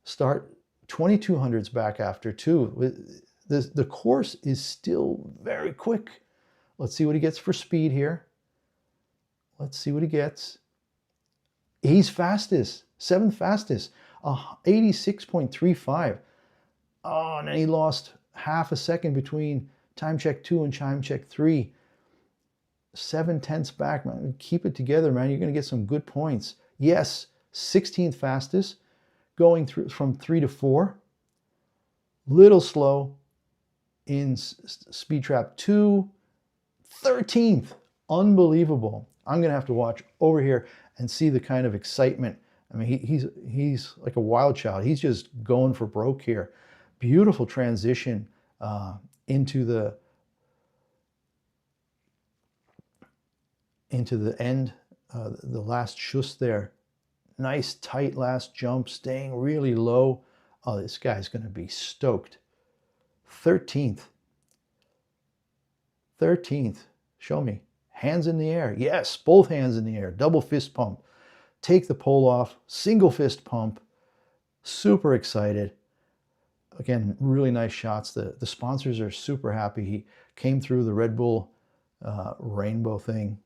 start, 2/200ths back after 2. The course is still very quick. Let's see what he gets for speed here. Let's see what he gets. He's fastest, 7th fastest, 86.35. Oh, and then he lost half a second between time check 2 and time check 3. 7/10 back, man. Keep it together, man. You're going to get some good points. Yes, 16th fastest, going through from 3 to 4. Little slow in speed trap 2. 13th. Unbelievable. I'm going to have to watch over here and see the kind of excitement. I mean, he's like a wild child. He's just going for broke here. Beautiful transition into the end, the last schuss there. Nice tight last jump, staying really low. Oh, this guy's going to be stoked. 13th. 13th. Show me. Hands in the air. Yes, both hands in the air. Double fist pump. Take the pole off. Single fist pump. Super excited. Again, really nice shots. The sponsors are super happy. He came through the Red Bull rainbow thing.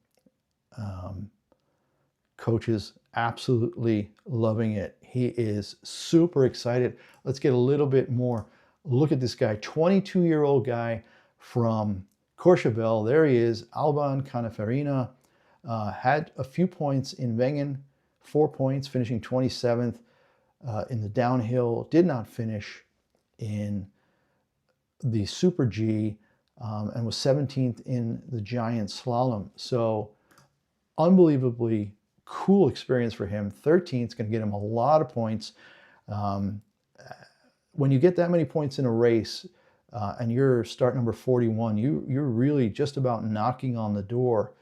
Coaches absolutely loving it. He is super excited. Let's get a little bit more. Look at this guy, 22-year-old guy from Courchevel. There he is, Alban Canaferina. Had a few points in Wengen, 4 points, finishing 27th. in the downhill, did not finish in the Super G, and was 17th in the giant slalom. So unbelievably cool experience for him. 13th is going to get him a lot of points. When you get that many points in a race, and you're start number 41, you're really just about knocking on the door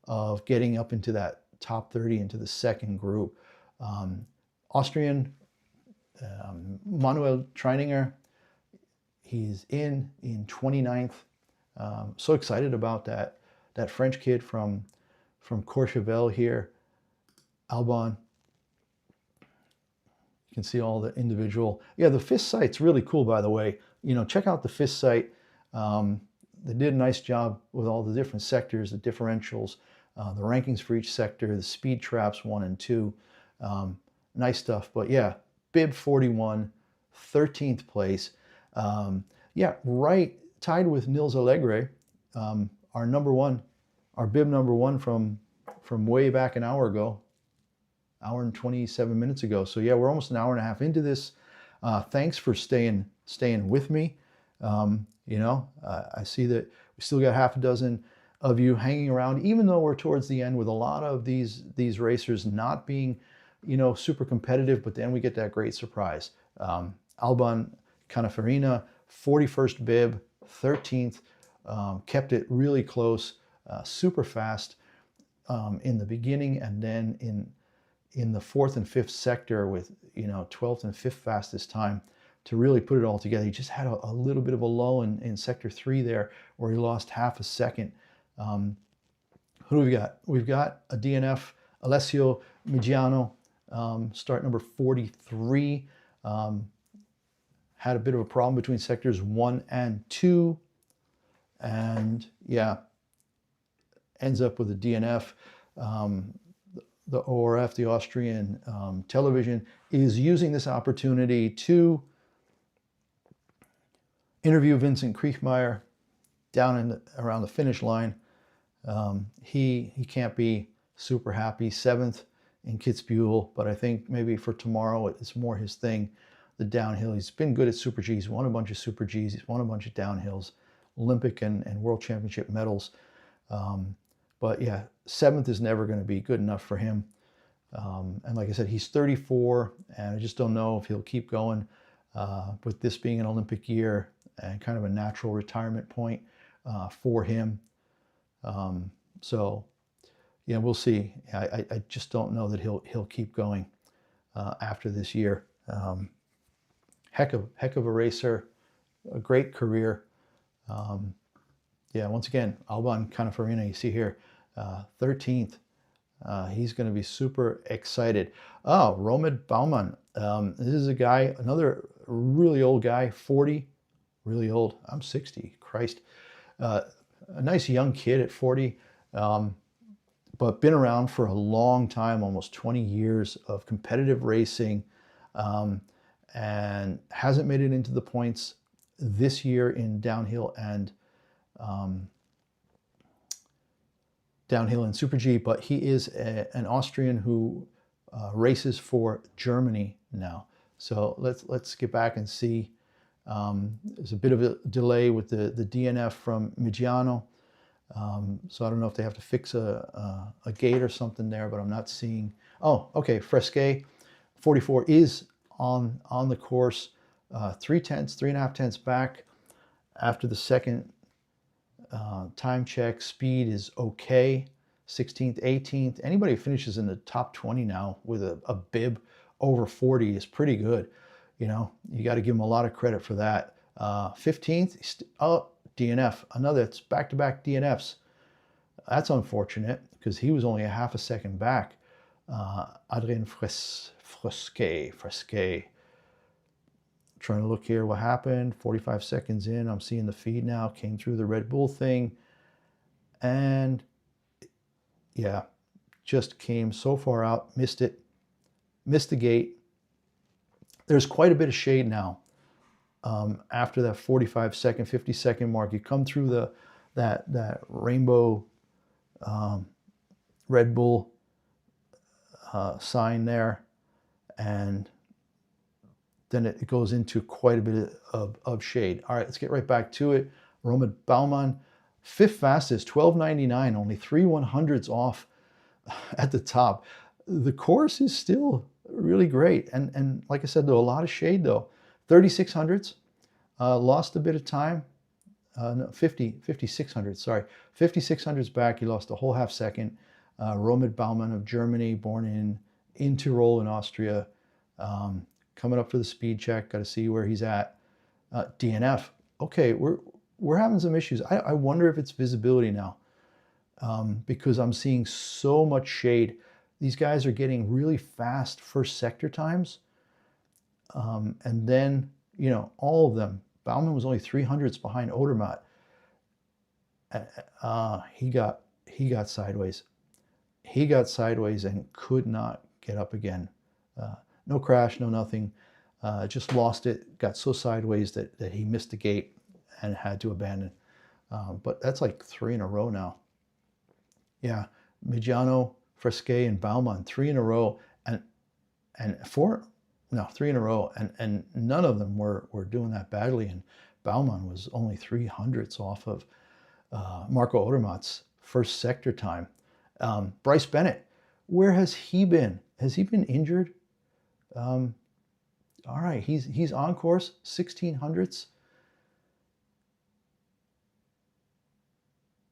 of getting up into that top 30, into the second group. Austrian Manuel Treininger, he's in 29th. So excited about that French kid from Courchevel here, Albon. You can see all the individual. Yeah, the FIS site's really cool, by the way. You know, check out the FIS site. They did a nice job with all the different sectors, the differentials, the rankings for each sector, the speed traps 1 and 2. Nice stuff. But yeah, bib 41, 13th place. Yeah, right, tied with Nils Allegre, our number one, our bib number 1 from way back an hour ago. Hour and 27 minutes ago. So yeah, we're almost an hour and a half into this. Thanks for staying with me. You know, I see that we still got half a dozen of you hanging around, even though we're towards the end with a lot of these racers not being, you know, super competitive, but then we get that great surprise. Albon Canafarina, 41st bib, 13th, kept it really close, super fast in the beginning, and then in the 4th and 5th sector with, you know, 12th and 5th fastest time to really put it all together. He just had a little bit of a lull in sector 3 there where he lost half a second. Who do we got? We've got a DNF, Alessio Migiano, start number 43. Had a bit of a problem between sectors 1 and 2. And yeah, ends up with a DNF. The ORF, the Austrian television, is using this opportunity to interview Vincent Kriechmeier down around the finish line. He can't be super happy. 7th in Kitzbühel, but I think maybe for tomorrow it's more his thing. The downhill, he's been good at Super Gs, won a bunch of Super Gs, he's won a bunch of downhills, Olympic and World Championship medals. But yeah, 7th is never going to be good enough for him. And like I said, he's 34, and I just don't know if he'll keep going with this being an Olympic year and kind of a natural retirement point for him. So yeah, we'll see. I just don't know that he'll keep going after this year. Heck of a racer, a great career. Yeah, once again, Albon Canafarina, you see here, 13th. He's going to be super excited. Oh, Roman Baumann. This is a guy, another really old guy, 40, really old. I'm 60, Christ. A nice young kid at 40, but been around for a long time, almost 20 years of competitive racing, and hasn't made it into the points this year in downhill and Super G, but he is an Austrian who races for Germany now. So let's get back and see. There's a bit of a delay with the DNF from Migiano. So I don't know if they have to fix a gate or something there, but I'm not seeing. Oh, okay, Fresquet, 44 is on the course. 3.5 tenths back after the second time check. Speed is okay. 16th, 18th. Anybody who finishes in the top 20 now with a bib over 40 is pretty good. You know, you got to give him a lot of credit for that. 15th, oh, DNF. Another, it's back-to-back DNFs. That's unfortunate because he was only a half a second back. Adrien Fresquet. Trying to look here what happened. 45 seconds in, I'm seeing the feed now. Came through the Red Bull thing. And yeah, just came so far out, missed it. Missed the gate. There's quite a bit of shade now. After that 45 second, 50 second mark, you come through that rainbow Red Bull sign there, and then it goes into quite a bit of shade. All right, let's get right back to it. Roman Baumann, fifth fastest, 12.99, only 3/100ths off at the top. The course is still really great. And like I said, though, a lot of shade, though. 3,600ths, lost a bit of time. No, 5,600, sorry. 5,600s back, he lost a whole half second. Roman Baumann of Germany, born in Tyrol in Austria. Coming up for the speed check, got to see where he's at. DNF, okay, we're having some issues. I wonder if it's visibility now, because I'm seeing so much shade. These guys are getting really fast first sector times. And then, you know, all of them, Baumann was only 300ths behind Odermatt. He got sideways. He got sideways and could not get up again. No crash, no nothing. Just lost it, got so sideways that he missed the gate and had to abandon. But that's like 3 in a row now. Yeah, Mijano, Fresquet, and Baumann, 3 in a row, and 3 in a row, and none of them were doing that badly. And Baumann was only 300ths off of Marco Odermatt's first sector time. Bryce Bennett, where has he been? Has he been injured? All right, he's on course, 1600ths.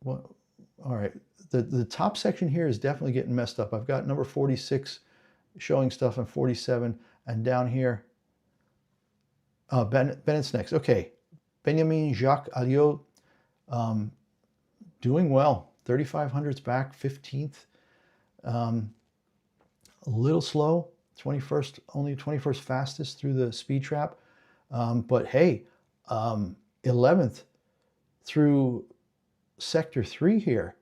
Well, all right, the top section here is definitely getting messed up. I've got number 46 showing stuff in 47, and down here, Bennett's next. Okay, Benjamin Jacques Alliot, doing well, 3,500s back, 15th. A little slow, 21st, only 21st fastest through the speed trap. But hey, 11th through sector 3 here.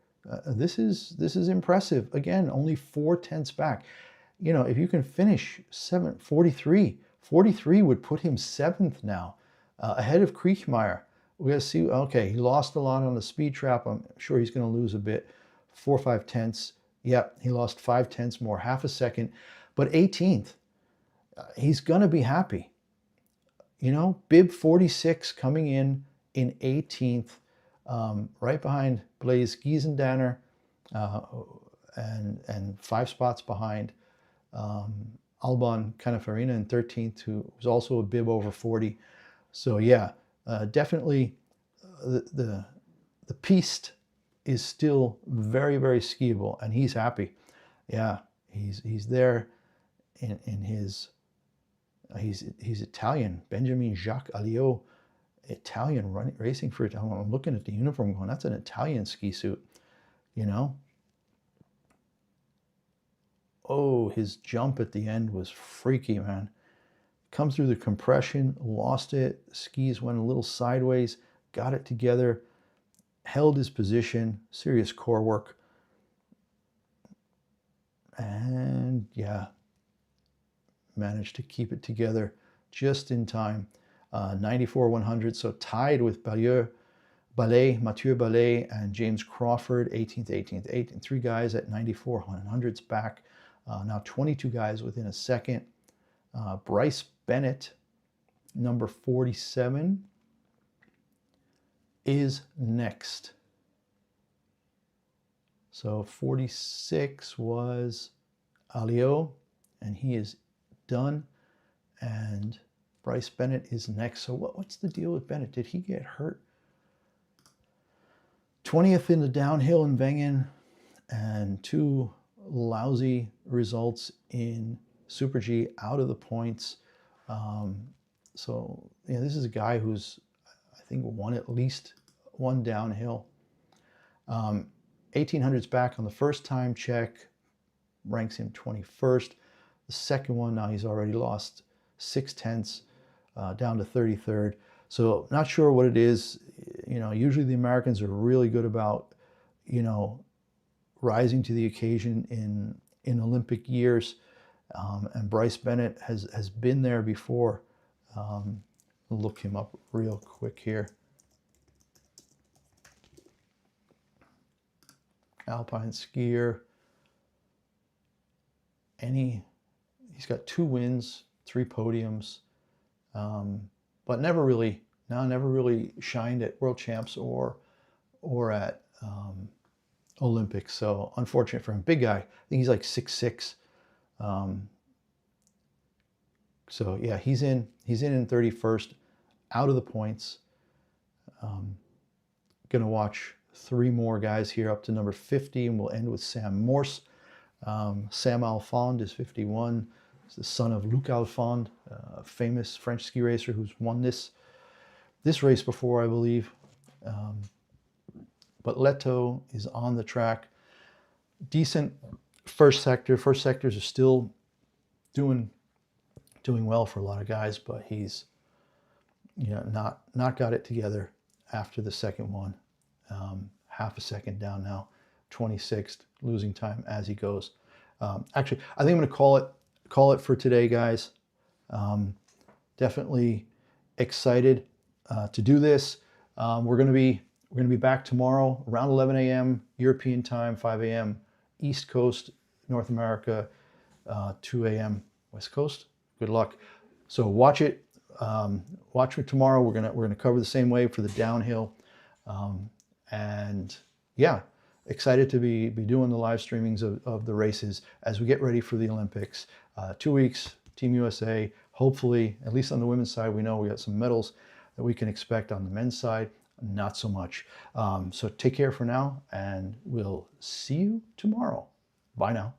This is impressive. Again, only 4/10ths back. You know, if you can finish 43 would put him 7th now, ahead of Kriechmeier. We gotta see. Okay, he lost a lot on the speed trap. I'm sure he's going to lose a bit. 4 5/10ths. Yep, he lost 5/10ths more, half a second. But 18th, he's going to be happy. You know, Bib 46 coming in 18th, right behind Blaise Giesendanner, and 5 spots behind Alban Canafarina in 13th, who was also a bib over 40. So yeah, definitely the piste is still very, very skiable, and he's happy. Yeah, he's there in his he's Italian. Benjamin Jacques Alliot, Italian racing for it. I'm looking at the uniform going, that's an Italian ski suit, you know. Oh, his jump at the end was freaky, man. Comes through the compression, lost it. Skis went a little sideways, got it together, held his position, serious core work. And yeah, managed to keep it together just in time. 94/100, so tied with Mathieu Ballet, and James Crawford, 18th, 18th. 3 guys at 94/100s back. Now 22 guys within a second. Bryce Bennett, number 47, is next. So 46 was Alliot, and he is done. And Bryce Bennett is next. So what's the deal with Bennett? Did he get hurt? 20th in the downhill in Wengen, and 2 lousy results in Super G, out of the points. So you know, this is a guy who's, I think, won at least one downhill. 1800s back on the first time check, ranks him 21st. The second one, now he's already lost 6/10ths, down to 33rd. So not sure what it is. You know, usually the Americans are really good about, you know, rising to the occasion in Olympic years. And Bryce Bennett has been there before. Look him up real quick here. Alpine skier. He's got 2 wins, 3 podiums. but never really shined at World Champs or at Olympics. So unfortunate for him. Big guy. I think he's like 6'6". So yeah, he's in 31st, out of the points. Gonna watch 3 more guys here up to number 50, and we'll end with Sam Morse. Sam Alphond is 51. He's the son of Luc Alphond, a famous French ski racer who's won this race before, I believe. But Leto is on the track. Decent first sector. First sectors are still doing well for a lot of guys, but he's not got it together after the second one. Half a second down now, 26th, losing time as he goes. Actually, I think I'm going to call it for today, guys. Definitely excited to do this. We're going to be back tomorrow around 11 a.m. European time, 5 a.m. East Coast, North America, 2 a.m. West Coast. Good luck. So watch it. Watch it tomorrow. We're gonna cover the same wave for the downhill, and yeah, excited to be doing the live streamings of the races as we get ready for the Olympics. 2 weeks, Team USA. Hopefully, at least on the women's side, we know we got some medals that we can expect. On the men's side, not so much. So take care for now, and we'll see you tomorrow. Bye now.